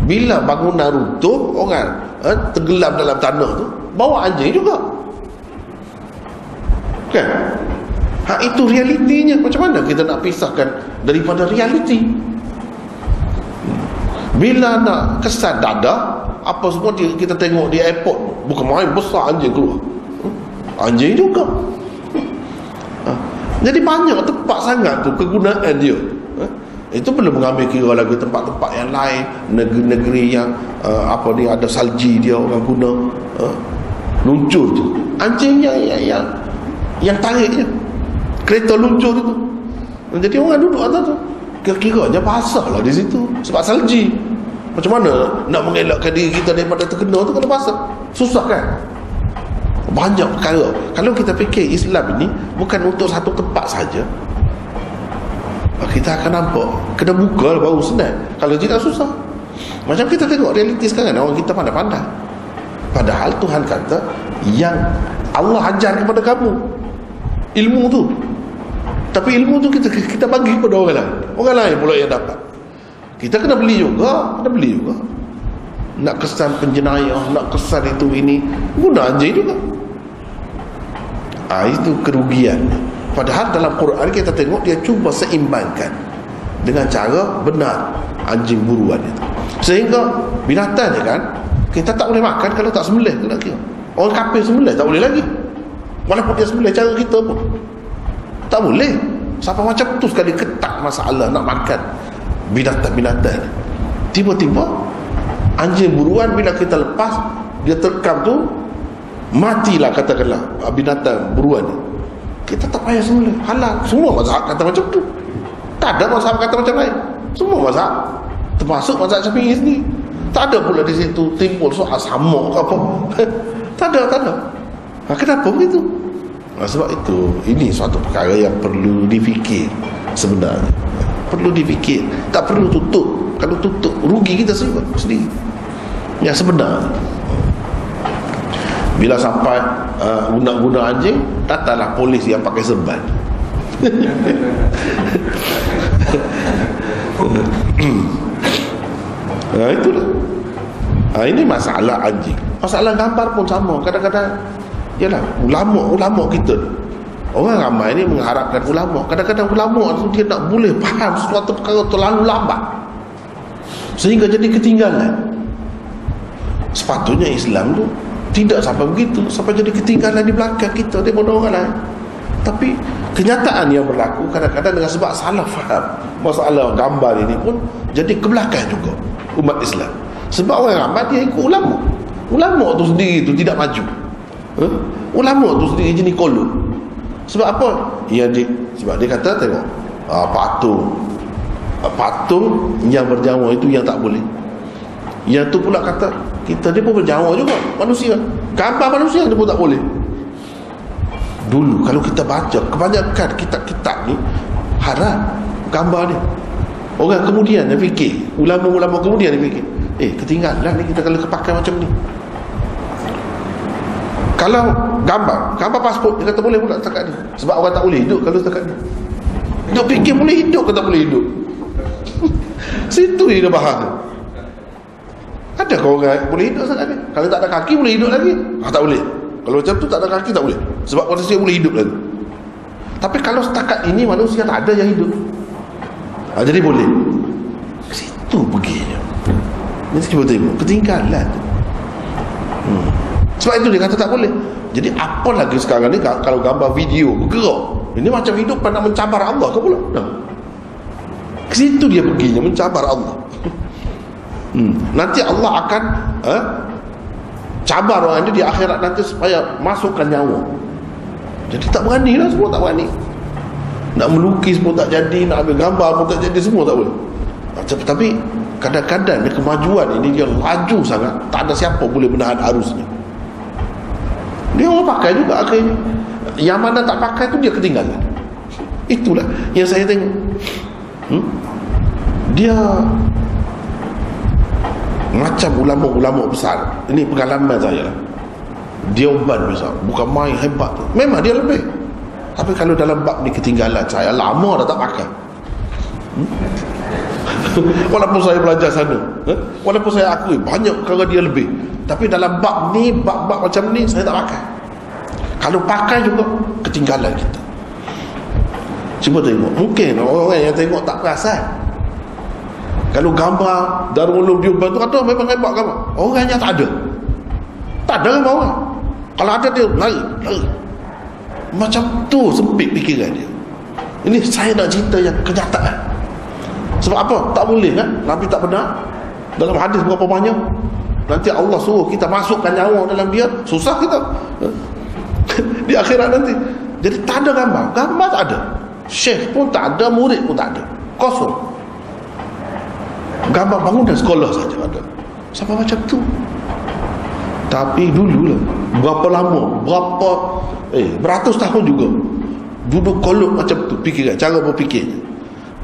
Bila bangunan runtuh, orang tenggelam dalam tanah tu, bawa anjing juga. Kan? Itu realitinya. Macam mana kita nak pisahkan daripada realiti? Bila nak kesan dada, apa semua kita tengok di airport, bukan main besar anjing keluar. Anjing juga. Jadi banyak tempat sangat tu kegunaan dia. Itu belum mengambil kira lagi tempat-tempat yang lain, negeri-negeri yang ada salji dia orang guna luncur tu. Anjing yang tarik je. Kereta luncur tu. Jadi orang duduk atas tu, kira-kiranya basah lah di situ sebab salji. Macam mana nak mengelakkan diri kita daripada terkena tu kalau basah? Susah kan? Banyak perkara. Kalau kita fikir Islam ini bukan untuk satu tempat saja, kita akan nampak kena buka baru senang. Kalau tidak susah. Macam kita tengok realiti sekarang, orang kita pandai-pandai. Padahal Tuhan kata yang Allah ajar kepada kamu ilmu tu. Tapi ilmu tu kita bagi kepada orang lain. Orang lain pula yang dapat. Kita kena beli juga. Nak kesan penjenayah, nak kesan itu ini, guna anjing juga. Itu kerugian. Padahal dalam Quran kita tengok dia cuba seimbangkan. dengan cara benar anjing buruan itu. Sehingga binatang ni kan kita tak boleh makan kalau tak sembelih tu nak kira. Orang kafir sembelih tak boleh lagi. Walaupun dia sembelih cara kita pun tak boleh. Siapa macam tu sekali ketak masalah nak makan binatang-binatang. Tiba-tiba anjing buruan bila kita lepas dia terkam tu matilah katakanlah binatang buruan ni. Kita tak payah sembelih, halal. Semua mazhab kata macam tu. Tak ada mazhab kata macam lain. Semua mazhab, termasuk mazhab Syafi'i sendiri. Tak ada pula di situ timbul soal sama ke apa. Tak ada. Kenapa begitu? Sebab itu ini suatu perkara yang perlu difikir sebenarnya. Perlu difikir. Tak perlu tutup. Kalau tutup rugi kita sendiri. Yang sebenarnya bila sampai guna-guna anjing, datanglah polis yang pakai serban. Itulah. Ini masalah anjing. Masalah gambar pun sama. Kadang-kadang yalah, ulama kita, orang ramai ni mengharapkan ulama. Kadang-kadang ulama tu dia nak boleh faham sesuatu perkara terlalu lambat sehingga jadi ketinggalan. Sepatutnya Islam tu tidak sampai begitu, sampai jadi ketinggalan di belakang kita daripada orang lain. Tapi kenyataan yang berlaku kadang-kadang dengan sebab salah faham masalah gambar ini pun jadi ke belakang juga umat Islam. Sebab orang ramai dia ikut ulama. Ulama tu sendiri tu tidak maju. Ulama tu sendiri jenis kolot. Sebab apa? Sebab dia kata tengok patung yang berjawab itu yang tak boleh. Yang tu pula kata kita dia pun berjawab juga manusia. Gambar manusia dia pun tak boleh. Dulu kalau kita baca kebanyakan kitab-kitab ni haram gambar ni. Orang kemudian dia fikir, ulama-ulama kemudian dia fikir, ketinggalan ni kita kalau kepakai macam ni. Kalau gambar pasport dia kata boleh pula setakat ni. Sebab orang tak boleh hidup kalau setakat ni. Dia fikir boleh hidup ke tak boleh hidup. Situ dia bahas. Ada kau orang boleh hidup setakat ni? Kalau tak ada kaki boleh hidup lagi? Tak boleh. Kalau macam tu tak ada kaki tak boleh. Sebab manusia boleh hidup lagi. Tapi kalau setakat ini manusia tak ada yang hidup. Jadi boleh. Ke situ perginya. Ini cuba tengok ketinggalan. Sebab itu dia kata tak boleh. Jadi apa lagi sekarang ni kalau gambar video bergerak, ini macam hidup nak mencabar Allah ke pula? Ke situ dia perginya, mencabar Allah. Nanti Allah akan cabar orang ini di akhirat nanti supaya masukkan nyawa. Jadi tak berani lah, semua tak berani. Nak melukis pun tak jadi, nak ambil gambar pun tak jadi, semua tak boleh. Tapi kadang-kadang kemajuan ini dia laju sangat, tak ada siapa boleh menahan arusnya. Dia orang pakai juga akhirnya. Yang mana tak pakai tu dia ketinggalan. Itulah yang saya tengok. Dia macam ulama-ulama besar. Ini pengalaman saya lah. Dia uban besar, bukan main hebat tu. Memang dia lebih. Tapi kalau dalam bab ni ketinggalan, saya lama dah tak pakai. Walaupun saya belajar sana, walaupun saya akui banyak perkara dia lebih, tapi dalam bab ni, bab-bab macam ni saya tak pakai. Kalau pakai juga ketinggalan kita. Cuba tengok, mungkin orang yang tengok tak perasan. Kalau gambar Darul Ulum Diuban tu kata memang hebat gambar, orangnya tak ada. Tak ada gambar orang. Kalau ada dia lari. Macam tu sempit fikiran dia. Ini saya nak cerita yang kenyataan. Sebab apa? Tak boleh kan? Nabi tak benar. Dalam hadis berapa banyak? Nanti Allah suruh kita masukkan nyawa dalam dia, susah kita di akhirat nanti. Jadi tak ada gambar. Gambar tak ada. Syekh pun tak ada, murid pun tak ada. Kosong. Gambar bangunan sekolah saja ada. Siapa macam tu? Tapi dulu lah, berapa lama, beratus tahun juga duduk kolok macam tu fikiran, cara berfikirnya.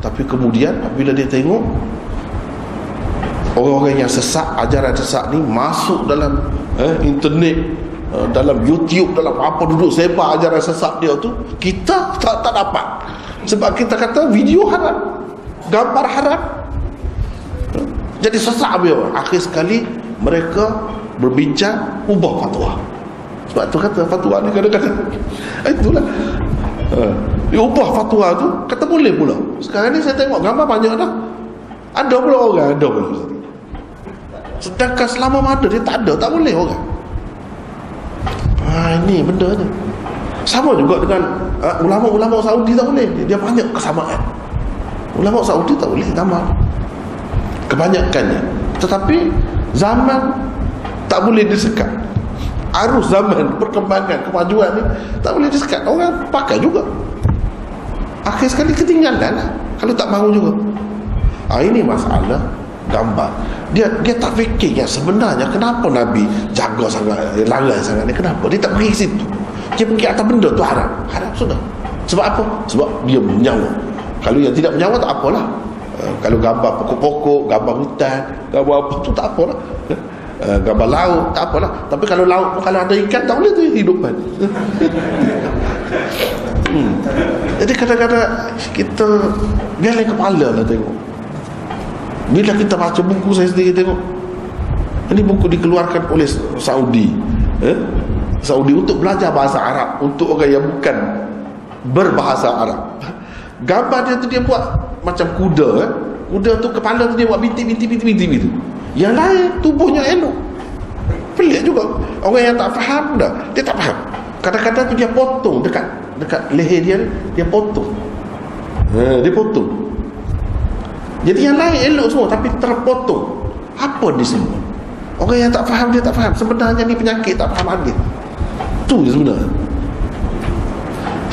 Tapi kemudian apabila dia tengok orang-orang yang sesat, ajaran sesat ni masuk dalam internet, dalam YouTube, dalam apa, duduk sebar ajaran sesat dia tu, kita tak dapat. Sebab kita kata video haram, gambar haram. Jadi sesat habis. Akhir sekali mereka berbincang ubah fatwa. Sebab tu kata fatwa ni kadang-kadang itulah. Dia ubah fatwa tu, kata boleh pula. Sekarang ni saya tengok gambar banyak dah. Ada pula orang, ada pula. Sedangkan selama mana dia tak ada, tak boleh orang. Ini benda ni. Sama juga dengan ulama-ulama Saudi tak boleh. Dia banyak kesamaan. Ulama Saudi tak boleh gambar kebanyakannya. Tetapi zaman tak boleh disekat. Arus zaman, perkembangan, kemajuan ni tak boleh disekat. Orang pakai juga. Akhir sekali ketinggalan lah, kalau tak mahu juga. Ini masalah gambar. Dia tak fikir yang sebenarnya kenapa Nabi jaga sangat, lalai sangat ni. Kenapa? Dia tak pergi ke situ. Dia pergi atas benda tu haram. Haram sudah. Sebab apa? Sebab dia menyawa. Kalau yang tidak menyawa tak apalah. Kalau gambar pokok-pokok, gambar hutan, gambar apa tu tak apalah. Gambar laut tak apalah. Tapi kalau laut pun kalau ada ikan tak boleh tu hidupan. Jadi kadang-kadang kita biarlah kepala lah tengok. Bila kita baca buku, saya sendiri tengok, ini buku dikeluarkan oleh Saudi, Saudi untuk belajar bahasa Arab untuk orang yang bukan berbahasa Arab. Gambar dia tu dia buat macam kuda, kuda tu kepala tu dia buat bintik tu. Yang lain tubuhnya elok. Pelik juga. Orang yang tak faham dah, dia tak faham. Kadang-kadang tu dia potong dekat leher dia potong. Dia potong. Jadi yang lain elok semua tapi terpotong. Apa di semua? Orang yang tak faham dia tak faham. Sebenarnya ni penyakit tak faham hadis. Tu je sebenarnya.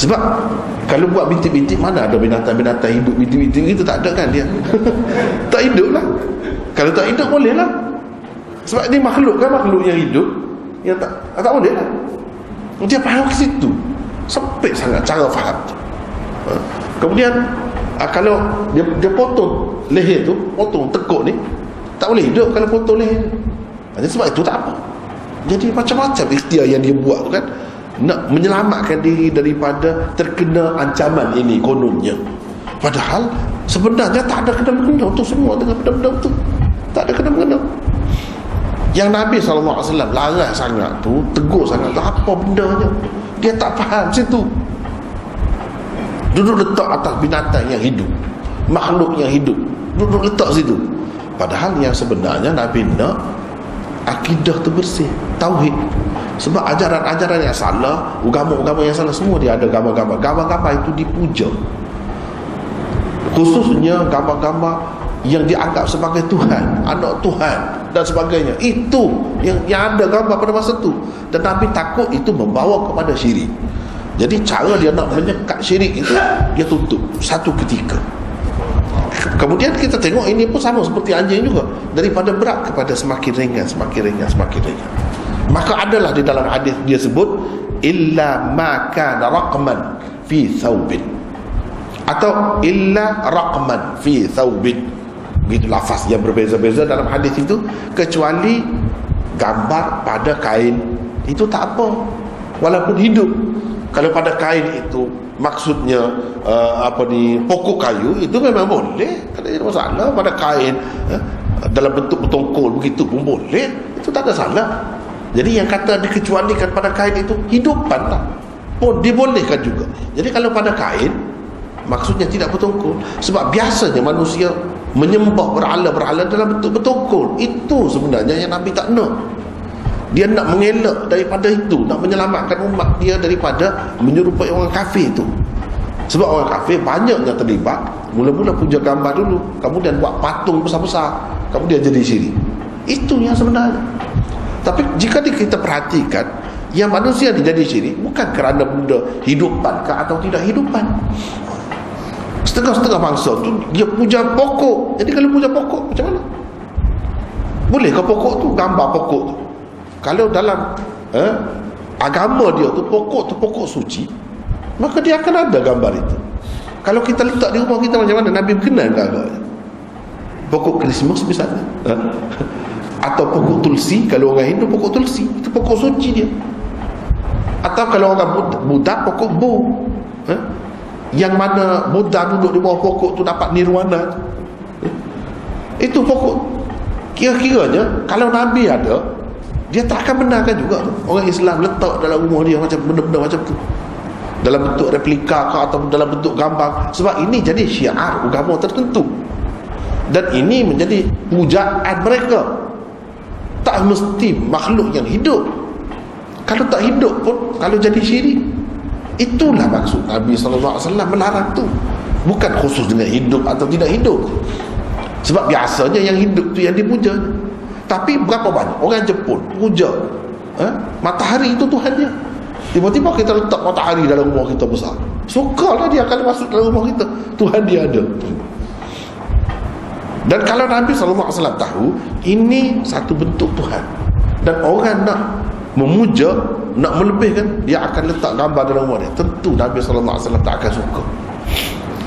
Sebab kalau buat bintik-bintik, mana ada binatang-binatang hidup bintik-bintik itu, tak ada kan dia. Tak hidup lah. Kalau tak hidup boleh lah. Sebab ini makhluk kan, makhluk yang hidup yang tak boleh lah. Dia faham ke situ. Sempit sangat cara faham tu. Kemudian kalau dia potong leher tu, potong tekuk ni, tak boleh hidup kalau potong leher. Jadi sebab itu tak apa. Jadi macam-macam ikhtiar yang dia buat tu kan, nak menyelamatkan diri daripada terkena ancaman ini kononnya. Padahal sebenarnya tak ada kena-mengena tu semua dengan benda-benda tu. Tak ada kena-mengena. Yang Nabi SAW larang sangat tu, tegur sangat tu, apa bendanya? Dia tak faham situ. Duduk letak atas binatang yang hidup, makhluk yang hidup, duduk letak situ. Padahal yang sebenarnya Nabi nak akidah tu bersih, tauhid. Sebab ajaran-ajaran yang salah, agama-agama yang salah, semua dia ada gambar-gambar. Gambar-gambar itu dipuja. Khususnya gambar-gambar yang dianggap sebagai Tuhan, anak Tuhan dan sebagainya. Itu yang ada gambar pada masa itu. Dan Nabi takut itu membawa kepada syirik. Jadi cara dia nak menyekat syirik itu, dia tutup satu ketika. Kemudian kita tengok ini pun sama seperti anjing juga, daripada berat kepada semakin ringan. Maka adalah di dalam hadis dia sebut illa ma kana raqman fi thawbin, atau illa raqman fi thawbin. Begitu lafaz yang berbeza-beza dalam hadis itu, kecuali gambar pada kain itu tak apa, walaupun hidup. Kalau pada kain itu maksudnya pokok kayu, itu memang boleh, tak ada masalah. Pada kain dalam bentuk bertongkol begitu pun boleh, itu tak ada salah. Jadi yang kata dikecualikan pada kain itu hidupan tak pun dibolehkan juga. Jadi kalau pada kain maksudnya tidak bertongkol, sebab biasanya manusia menyembah berhala-berhala dalam bentuk bertongkol. Itu sebenarnya yang Nabi tak nak. Dia nak mengelak daripada itu, nak menyelamatkan umat dia daripada menyerupai orang kafir itu. Sebab orang kafir banyaknya terlibat, mula-mula puja gambar dulu, kemudian buat patung besar-besar, kemudian jadi syirik. Itu yang sebenarnya. Tapi jika kita perhatikan, yang manusia dijadi syirik bukan kerana benda hidupan ke atau tidak hidupan. Setengah-setengah bangsa tu dia puja pokok. Jadi kalau puja pokok macam mana? Boleh ke pokok tu, gambar pokok tu? Kalau dalam agama dia tu pokok suci, maka dia akan ada gambar itu. Kalau kita letak di rumah kita macam mana? Nabi berkenan ke agaknya? Pokok Krismas misalnya, atau pokok tulsi. Kalau orang Hindu pokok tulsi, itu pokok suci dia. Atau kalau orang Buddha pokok bo, yang mana Buddha duduk di bawah pokok tu dapat nirwana. Itu pokok. Kira-kiranya kalau Nabi ada, dia tak akan benarkan juga tu orang Islam letak dalam rumah dia macam benda-benda macam tu. dalam bentuk replika atau dalam bentuk gambar, sebab ini jadi syiar agama tertentu dan ini menjadi pujaan mereka. Tak mesti makhluk yang hidup. Kalau tak hidup pun, kalau jadi syirik, itulah maksud Nabi SAW melarang tu. Bukan khusus dengan hidup atau tidak hidup, sebab biasanya yang hidup tu yang dipuja. Tapi berapa banyak orang Jepun puja matahari itu Tuhannya. Tiba-tiba kita letak matahari dalam rumah kita besar, sukalah dia akan masuk dalam rumah kita, Tuhan dia ada. Dan kalau Nabi SAW tahu ini satu bentuk Tuhan, dan orang nak memuja, nak melebihkan, dia akan letak gambar dalam rumah dia, tentu Nabi SAW tak akan suka.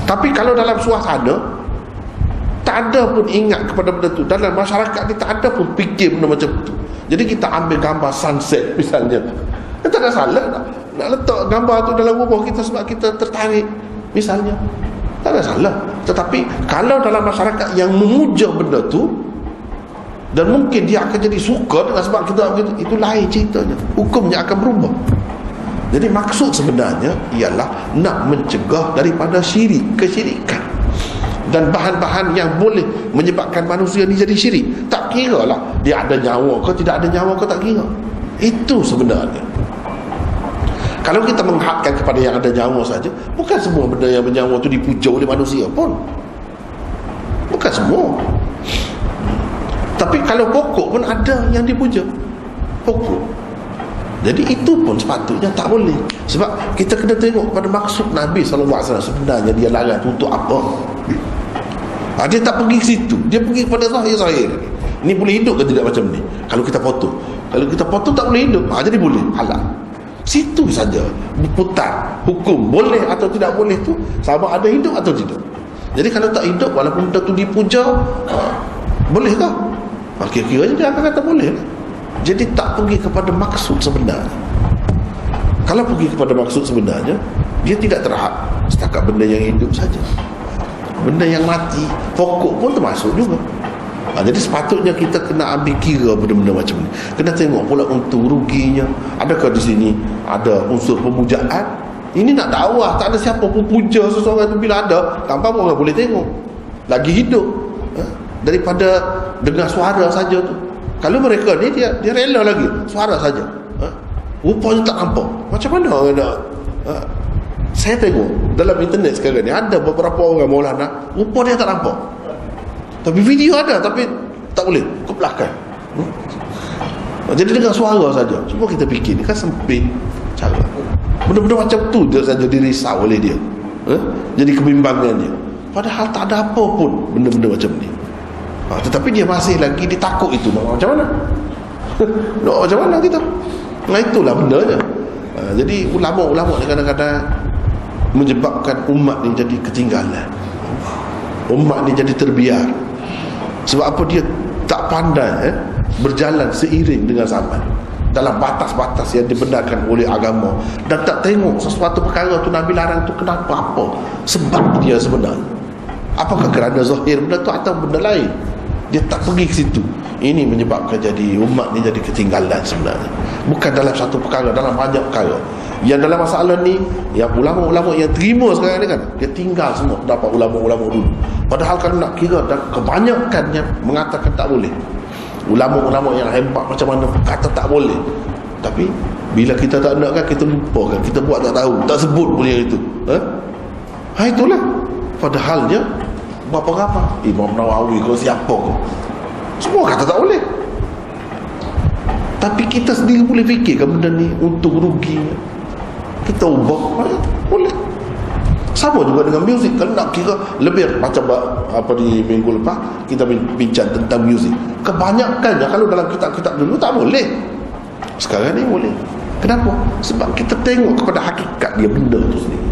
Tapi kalau dalam suasana tak ada pun ingat kepada benda tu, dalam masyarakat ni tak ada pun fikir benda macam tu, jadi kita ambil gambar sunset misalnya, tak ada salah nak letak gambar tu dalam rumah kita sebab kita tertarik misalnya, tak ada salah. Tetapi kalau dalam masyarakat yang memuja benda tu, dan mungkin dia akan jadi suka dengan sebab kita begitu, itu lain ceritanya, hukumnya akan berubah. Jadi maksud sebenarnya ialah nak mencegah daripada syirik, kesyirikan, dan bahan-bahan yang boleh menyebabkan manusia ni jadi syirik. Tak kira lah dia ada nyawa ke tidak ada nyawa ke, tak kira. Itu sebenarnya. Kalau kita menghadkan kepada yang ada nyawa saja, bukan semua benda yang bernyawa itu dipuja oleh manusia pun, bukan semua. Tapi kalau pokok pun ada yang dipuja, pokok. Jadi itu pun sepatutnya tak boleh. Sebab kita kena tengok pada maksud Nabi SAW sebenarnya dia larang untuk apa. Dia tak pergi ke situ, dia pergi kepada zahir-zahir. Ini boleh hidup ke tidak macam ni? Kalau kita potong, kalau kita potong tak boleh hidup, jadi boleh, halal. Situ saja berputar hukum boleh atau tidak boleh tu, sama ada hidup atau tidak. Jadi kalau tak hidup, walaupun benda tu dipuja, boleh ke? Kira-kira dia akan kata boleh. Jadi tak pergi kepada maksud sebenarnya. Kalau pergi kepada maksud sebenarnya, dia tidak terhad setakat benda yang hidup saja. Benda yang mati, pokok pun termasuk juga. Jadi sepatutnya kita kena ambil kira benda-benda macam ni. Kena tengok pula untung ruginya. Adakah di sini ada unsur pemujaan? Ini nak dakwah, tak ada siapa pun puja seseorang tu. Bila ada, tanpa orang boleh tengok lagi hidup, daripada dengar suara saja tu. Kalau mereka ni dia rela lagi suara saja, rupanya tak nampak. Macam mana orang nak? Saya tengok dalam internet sekarang ni ada beberapa orang Maulana, rupa dia tak nampak, tapi video ada, tapi tak boleh ke belakang. Jadi dengar suara saja. Cuma kita fikir ni kan sempit cara. Benda-benda macam tu dia saja dirisau oleh dia, jadi kebimbangan dia. Padahal tak ada apa pun benda-benda macam ni. Tetapi dia masih lagi ditakut itu. Macam mana? Macam mana kita? Itulah bendanya. Jadi ulama-ulama ni kadang-kadang menyebabkan umat ni jadi ketinggalan, umat ni jadi terbiar. Sebab apa? Dia tak pandai berjalan seiring dengan zaman dalam batas-batas yang dibenarkan oleh agama, dan tak tengok sesuatu perkara tu Nabi larang tu kenapa, apa sebab dia sebenarnya. Apakah kerana zahir benda tu atau benda lain? Dia tak pergi ke situ. Ini menyebabkan jadi umat ni jadi ketinggalan sebenarnya. Bukan dalam satu perkara, dalam banyak perkara. Yang dalam masalah ni, yang ulama-ulama yang terima sekarang ni kan, dia tinggal semua pendapat ulama-ulama dulu. Padahal kalau nak kira, dan kebanyakannya mengatakan tak boleh. Ulama-ulama yang hebat macam mana kata tak boleh. Tapi bila kita tak nak kan, kita lupa kan, kita buat tak tahu, tak sebut pun yang itu. Itulah. Padahalnya berapa-berapa Imam Nawawi ke siapa ke, semua kata tak boleh. Tapi kita sendiri boleh fikirkan benda ni untung ruginya, kita ubah boleh. Sama juga dengan muzik. Kalau nak kira lebih macam apa di minggu lepas kita bincang tentang muzik, kebanyakannya kalau dalam kitab-kitab dulu tak boleh, sekarang ni boleh. Kenapa? Sebab kita tengok kepada hakikat dia benda tu sendiri.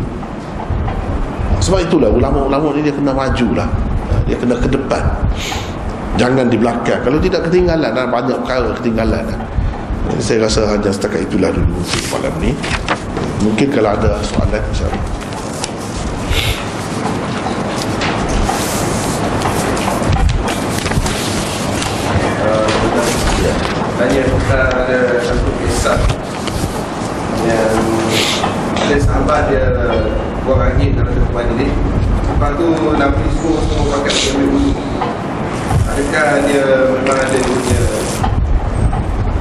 Sebab itulah ulama-ulama ni dia kena majulah, dia kena ke depan, jangan di belakang. Kalau tidak ketinggalan, dan banyak perkara ketinggalan. Saya rasa hanya setakat itulah dulu untuk malam ni. Mungkin kalau ada soalan, insyaAllah. Tanya tentang ada satu kisah yang ada sahabat dia tu Nabi suruh semua pakai dia ambil wudu. Adakah dia memang ada dia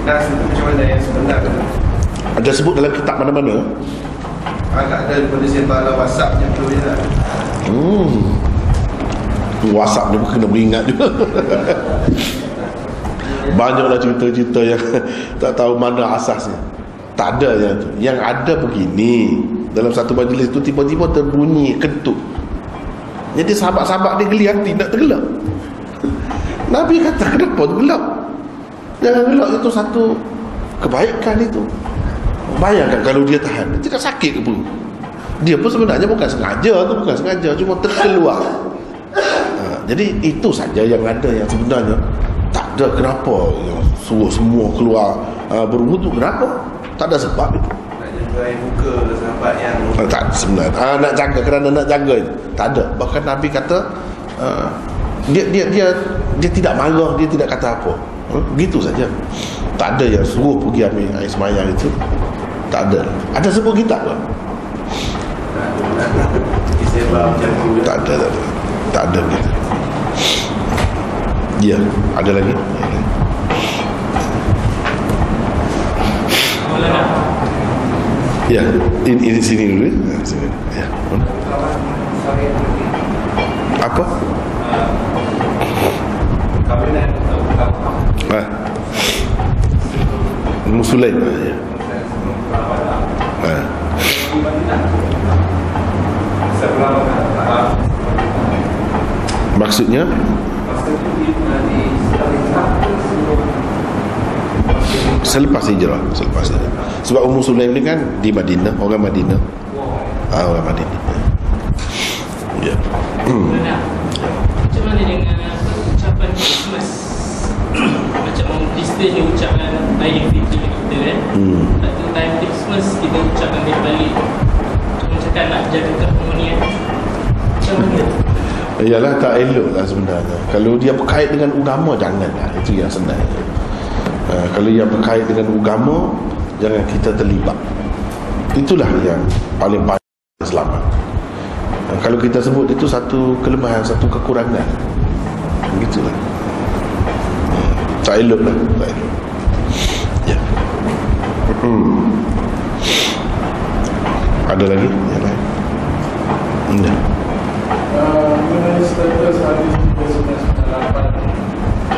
nas itu macam mana yang sebenar tu? Ada sebut dalam kitab mana-mana? Agak ada daripada sebar WhatsApp je tu je lah. WhatsApp ni pun kena beringat juga. Banyaklah cerita-cerita yang tak tahu mana asasnya. Tak ada yang tu. Yang ada begini, dalam satu majlis tu tiba-tiba terbunyi kentut. Jadi sahabat-sahabat dia geli hati nak tergelak. Nabi kata kenapa tergelak? Jangan gelak, itu satu kebaikan itu. Bayangkan kalau dia tahan, dia tidak sakit ke pun. Dia pun sebenarnya bukan sengaja, cuma terkeluar. Jadi itu saja yang ada, yang sebenarnya tak ada kenapa yang suruh semua keluar berwudu. Kenapa? Tak ada sebab itu. Nak jaga air muka sahabat yang tak sebenarnya nak jaga, kerana nak jaga itu. Tak ada. Bahkan Nabi kata dia tidak marah, dia tidak kata apa. Begitu saja. Tak ada yang suruh pergi ambil air semayang itu. Tak ada. Ada sebut kitab ke? Tak ada. Tak ada begitu. Ya, ada lagi. Ya, ini sini dulu. Sini. Ya. Apa? Musulaim. Ya. Maksudnya selepas hijrah. Sebab Ummu Sulaim ni kan di Madinah, orang Madinah. Orang Madinah. Ya. Macam mana dengan ucapan Christmas? Macam Kristen dia ucapkan Raya Fitri kita kan. Satu time Christmas kita ucapkan dia balik. Cuma cakap nak jaga keharmonian. Macam mana? Yalah, tak elok lah sebenarnya. Kalau dia berkait dengan agama, janganlah. Itu yang sebenarnya. Kalau dia berkait dengan agama, jangan kita terlibat. Itulah yang paling selamat. Kalau kita sebut itu satu kelemahan, satu kekurangan, begitulah. Tak elok lah. Tak elok. Ya. Ada lagi? Yang lain? Tidak. Mengenai status hadis 398,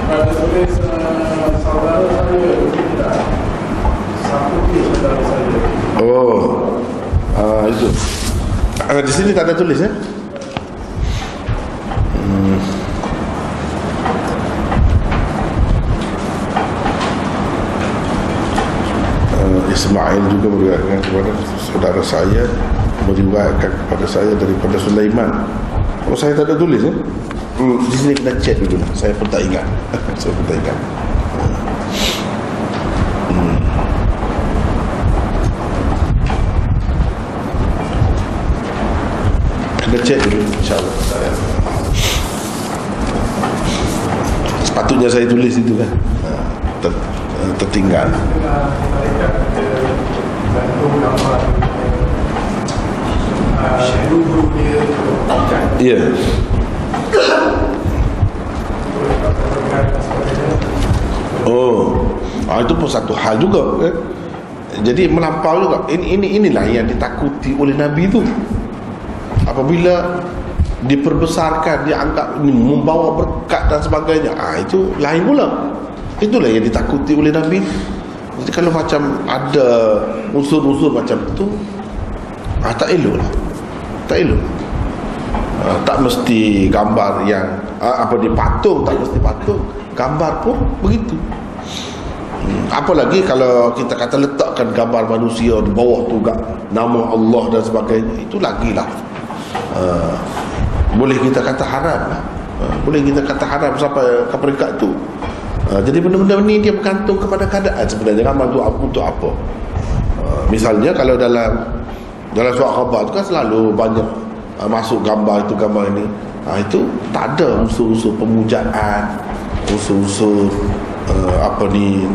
pada tulis saudara saya tidak sakuti saudara saya. Itu di sini tak ada tulis ya. Ismail juga meriwayatkan kepada saudara saya, meriwayatkan kepada saya daripada Sulaiman. Saya tak ada tulis ya. Di sini kena cek dulu lah. Saya pun tak ingat. Kena cek dulu, insyaAllah. Sepatutnya saya tulis itu kan. Tertinggal. Ya. Itu pun satu hal juga kan? Jadi melampau juga. Inilah yang ditakuti oleh Nabi itu. Apabila diperbesarkan, dianggap ini membawa berkat dan sebagainya, itu lain pula. Itulah yang ditakuti oleh Nabi. Jadi kalau macam ada unsur-unsur macam itu, tak elok lah. Tak elok. Tak mesti gambar yang dipatung, tak mesti patung. Gambar pun begitu. Apalagi kalau kita kata letakkan gambar manusia di bawah tu nama Allah dan sebagainya, itu lagilah boleh kita kata haram lah. Boleh kita kata haram sampai ke peringkat tu. Jadi benda-benda ni dia bergantung kepada keadaan sebenarnya. Gambar tu untuk apa? Misalnya kalau dalam surat khabar tu kan selalu banyak masuk gambar itu, gambar ini. Itu tak ada unsur-unsur pemujaan, unsur-unsur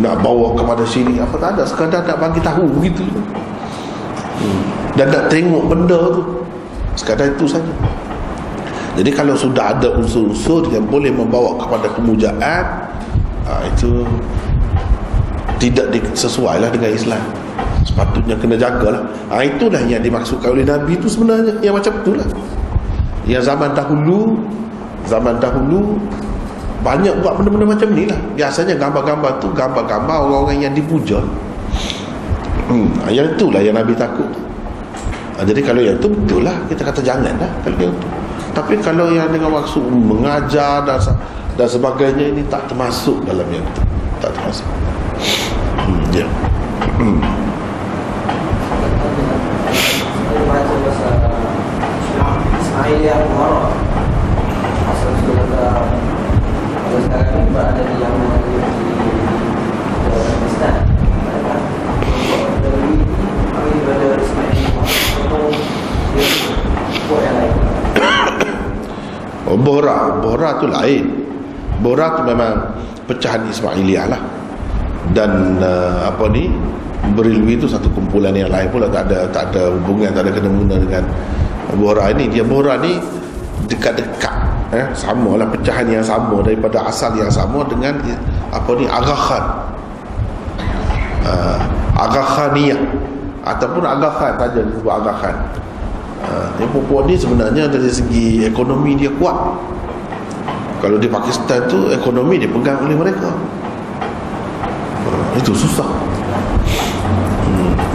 nak bawa kepada sini, tak ada. Sekadar nak bagi tahu begitu. Dan nak tengok benda tu, sekadar itu saja. Jadi kalau sudah ada unsur-unsur yang boleh membawa kepada kemujaan, itu tidak sesuai lah dengan Islam. Sepatutnya kena jagalah. Itulah yang dimaksudkan oleh Nabi itu sebenarnya, yang macam itulah. Yang zaman dahulu banyak buat benda-benda macam ni lah. Biasanya gambar-gambar tu gambar-gambar orang-orang yang dipuja. Yang itulah yang Nabi takut. Jadi kalau yang itu betul lah, kita kata jangan lah kalau yang itu. Tapi kalau yang dengan maksud mengajar dan sebagainya, ini tak termasuk dalam yang itu. Tak termasuk. Ya. Saya baca pasal Ismail yang marah. Asal sudah kalau sekarang ni ada di yang di Pakistan. Dari kami berada Ismail atau buat yang lain. Bohra tu lain. Bohra tu memang pecahan Ismailiyah lah. Dan Berilwi itu satu kumpulan yang lain pula, tak ada hubungan, tak ada kena-mengena dengan Bohra ini. Bohra ni dekat-dekat, sama lah, pecahan yang sama daripada asal yang sama dengan Aga Khan, Aga Khaniyah ataupun Aga Khan saja disebut Aga Khan. Perempuan ni sebenarnya dari segi ekonomi dia kuat. Kalau di Pakistan tu ekonomi dia pegang oleh mereka. Itu susah.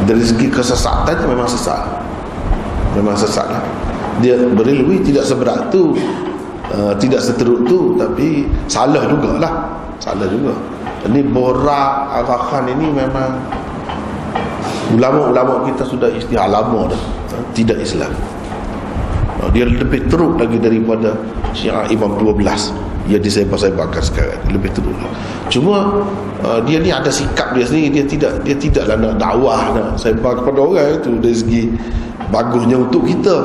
Dari segi kesesatan memang sesat. Memang sesat lah. Dia Berilwi tidak seberat tu, tidak seteruk tu, tapi salah jugalah. Salah juga. Ini Bohra Aga Khan ini memang ulama-ulama kita sudah istilah lama dah, tidak Islam. Dia lebih teruk lagi daripada Syiah Imam 12 yang disebar-sebarkan sekarang, lebih teruk. Cuma dia ni ada sikap dia sendiri, dia tidaklah nak dakwah, nak sebar kepada orang. Itu dari segi bagusnya untuk kita.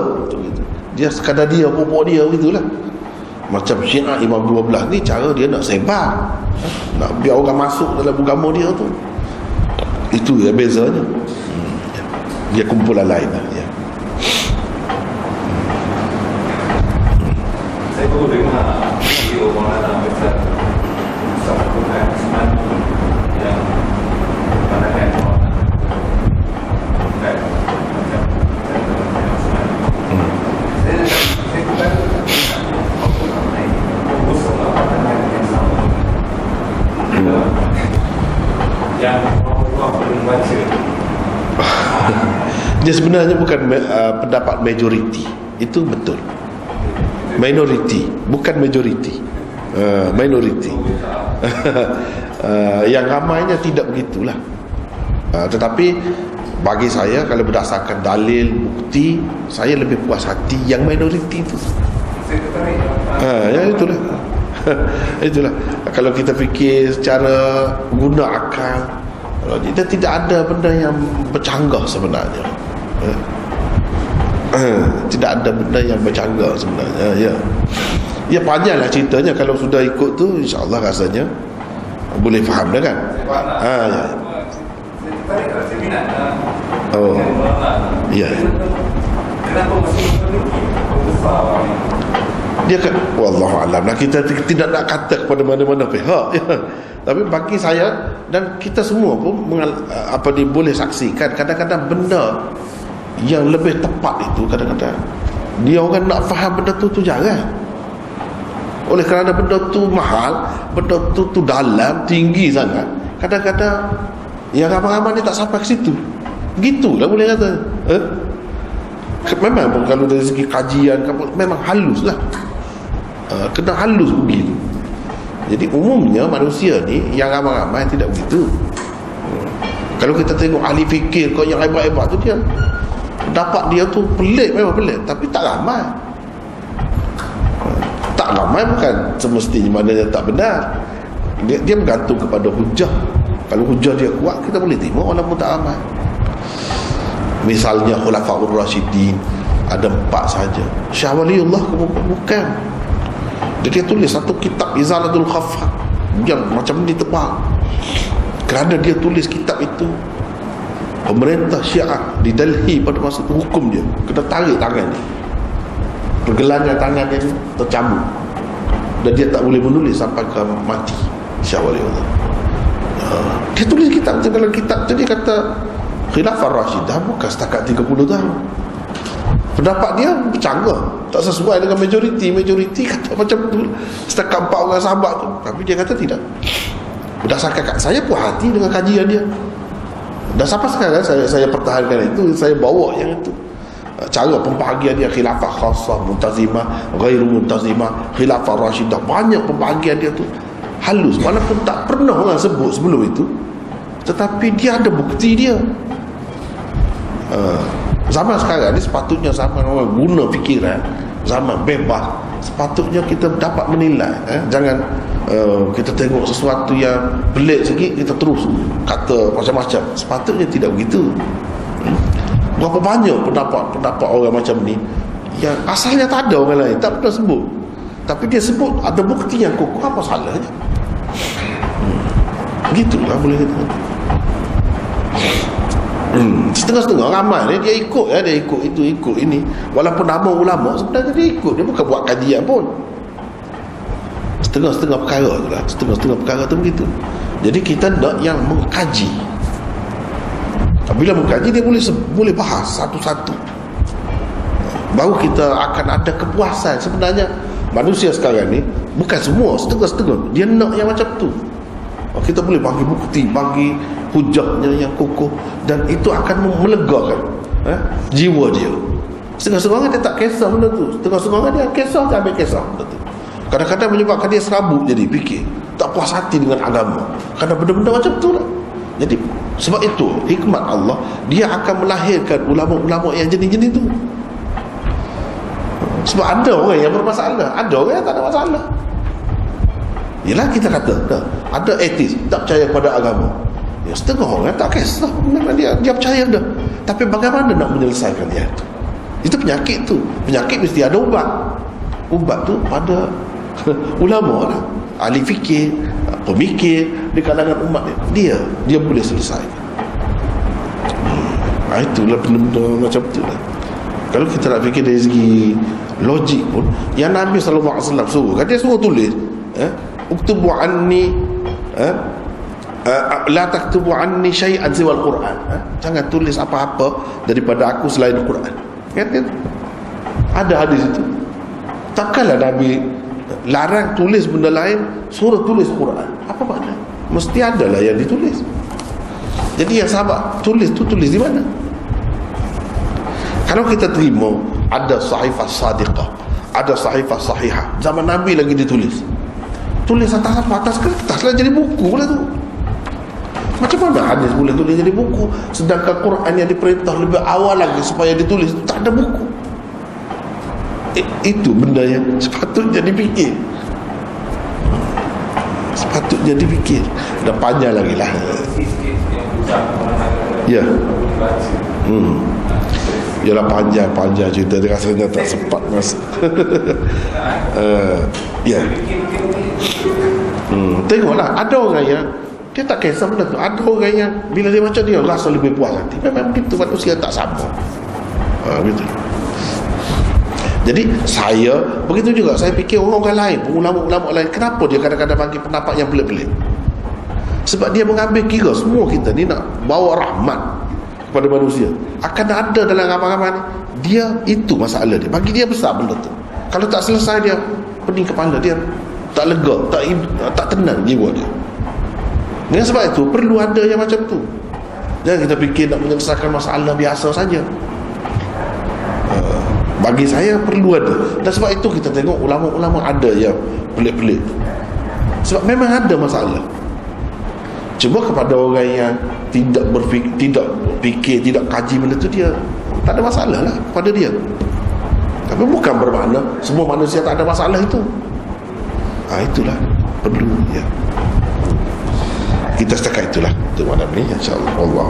Dia sekadar dia pokok dia begitulah. Macam Syiah Imam 12 ni, cara dia nak sebar, nak biar orang masuk dalam agama dia tu. Itu ya bezanya. Dia kumpulan lain lah, ya. Saya baru dengar video orang besar sama Quran Islam yang pandangan orang bukan macam saya bukan fokus sama pandangan yang sama yang Allah belum baca. Dia sebenarnya bukan pendapat majoriti. Itu betul. Minority, bukan majority. Minority. Yang ramainya tidak begitulah. Tetapi bagi saya, kalau berdasarkan dalil, bukti, saya lebih puas hati yang minority itu. Ya itulah. Itulah. Kalau kita fikir secara guna akal, kita tidak ada benda yang bercanggah sebenarnya. Tidak ada benda yang bercanggah sebenarnya. Ya panjanglah ceritanya. Kalau sudah ikut tu, insyaAllah rasanya boleh faham dah kan. Ya. Oh ya. Kenapa masih dia kan wallahualam lah, kita tidak nak kata kepada mana-mana pihak ya. Tapi bagi saya dan kita semua pun boleh saksikan, kadang-kadang benda yang lebih tepat itu, kadang-kadang dia orang nak faham benda tu jarang. Oleh kerana benda tu mahal, benda tu dalam, tinggi sangat, kadang-kadang yang ramai-ramai ni tak sampai ke situ. Begitulah boleh kata. Memang pun kalau dari segi kajian memang halus lah, kena halus begitu. Jadi umumnya manusia ni yang ramai-ramai tidak begitu. Kalau kita tengok ahli fikir kau yang hebat-hebat tu, dia dapat dia tu pelik, memang pelik, tapi tak ramai. Tak ramai bukan semestinya maknanya tak benar. Dia bergantung kepada hujah. Kalau hujah dia kuat, kita boleh terima walaupun tak ramai. Misalnya Khulafaur Rasyidin ada 4 saja. Syah Waliullah bukan. Dia tulis satu kitab Izalatul Khaffa yang macam ni tebal. Kerana dia tulis kitab itu, pemerintah Syiah di Delhi pada masa itu hukum dia, kena tarik tangan dia. pergelangan tangan dia tercabut dan dia tak boleh menulis sampai ke mati. Syah Wali Allah. Dia tulis kitab. Dalam kitab tu dia kata Khilafah Rashidah bukan setakat 30 tahun. Pendapat dia bercanggah, tak sesuai dengan majoriti kata macam tu setakat 4 orang sahabat tu. Tapi dia kata tidak. Berdasarkan saya puas hati dengan kajian dia. Dan sampai sekarang saya pertahankan itu. Saya bawa yang itu. Cara pembahagian dia, khilafah khassah, muntazimah, ghairu muntazimah, khilafah rasyidah, banyak pembahagian dia tu halus, walaupun tak pernah orang sebut sebelum itu, tetapi dia ada bukti dia. Zaman sekarang ni sepatutnya zaman orang guna fikiran, zaman bebas, sepatutnya kita dapat menilai. Jangan kita tengok sesuatu yang pelik sikit kita terus kata macam-macam. Sepatutnya tidak begitu. Berapa banyak pendapat orang macam ni yang asalnya tak ada orang lain, tak pernah sebut, tapi dia sebut ada bukti yang kokoh. Apa salahnya? Begitulah boleh kata. Setengah-setengah ramai dia ikut dia ikut itu, ikut ini. Walaupun nama ulama sebenarnya dia ikut, dia bukan buat kajian pun. Setengah-setengah perkara tu lah. Setengah-setengah perkara tu begitu. Jadi kita nak yang mengkaji. Bila mengkaji dia boleh bahas satu-satu. Baru kita akan ada kepuasan. Sebenarnya manusia sekarang ni bukan semua, setengah-setengah dia nak yang macam tu. Kita boleh bagi bukti, bagi hujahnya yang kokoh, dan itu akan melegakan jiwa dia. Setengah-setengah dia tak kisah benda tu. Setengah-setengah dia kisah, dia ambil kisah benda tu. Kadang-kadang menyebabkan dia serabut, jadi fikir tak puas hati dengan agama kerana benda-benda macam tu lah. Jadi sebab itu hikmat Allah, dia akan melahirkan ulama-ulama yang jenis-jenis tu. Sebab ada orang yang bermasalah, ada orang yang tak ada masalah. Yelah kita kata ada etis, tak percaya kepada agama. Ya, setengah orang tak kisah, memang dia percaya dah. Tapi bagaimana nak menyelesaikan dia tu? Itu penyakit tu. Penyakit mesti ada ubat. Ubat tu pada ulama lah, ahli fikir, pemikir di kalangan umat dia boleh selesaikan. Itulah benda-benda macam tu lah. Kalau kita nak fikir dari segi logik pun, yang Nabi SAW suruh kan, dia suruh tulis uktubu anni la taktubu anni syai'an siwal Quran. Jangan tulis apa-apa daripada aku selain Quran. Kan? Ada hadis itu. Takkanlah Nabi larang tulis benda lain, suruh tulis Quran. Apa makna? Mesti ada lah yang ditulis. Jadi yang sahabat tulis tu, tulis di mana? Kalau kita terima ada sahifah sadiqah, ada sahifah sahihah, zaman Nabi lagi ditulis. Tulis atas kertas lah, jadi buku lah tu. Macam mana hadis boleh tulis jadi buku, sedangkan Quran yang diperintah lebih awal lagi supaya ditulis, tak ada buku. Itu benda yang sepatutnya dipikir. Sepatutnya dipikir. Dan panjang lagi lah. Ya. Yalah panjang cerita dia, rasanya tak sempat masa. Ya. Tengoklah, ada orang yang dia tak kisah benda tu. Ada orang yang bila dia macam dia rasa lebih puas hati. Memang begitu, manusia tak sama. Begitu. Jadi saya begitu juga. Saya fikir orang lain, ulama-ulama lain, kenapa dia kadang-kadang bagi pendapat yang pelik-pelik? Sebab dia mengambil kira semua kita ni nak bawa rahmat kepada manusia. Akan ada dalam ramai-ramai ni, dia itu masalah dia. Bagi dia besar benda tu. Kalau tak selesai dia pening kepala, dia tak lega, tak tenang jiwa dia. Dengan sebab itu perlu ada yang macam tu. Jangan kita fikir nak menyelesaikan masalah biasa saja. Bagi saya perlu ada. Dan sebab itu kita tengok ulama-ulama ada yang pelik-pelik. Sebab memang ada masalah. Cuma kepada orang yang tidak fikir, tidak kaji benda tu, dia tak ada masalah lah kepada dia. Tapi bukan bermakna semua manusia tak ada masalah itu. Itulah perlu ya. Kita setakat itulah untuk malam ni, insya-Allah. Allah.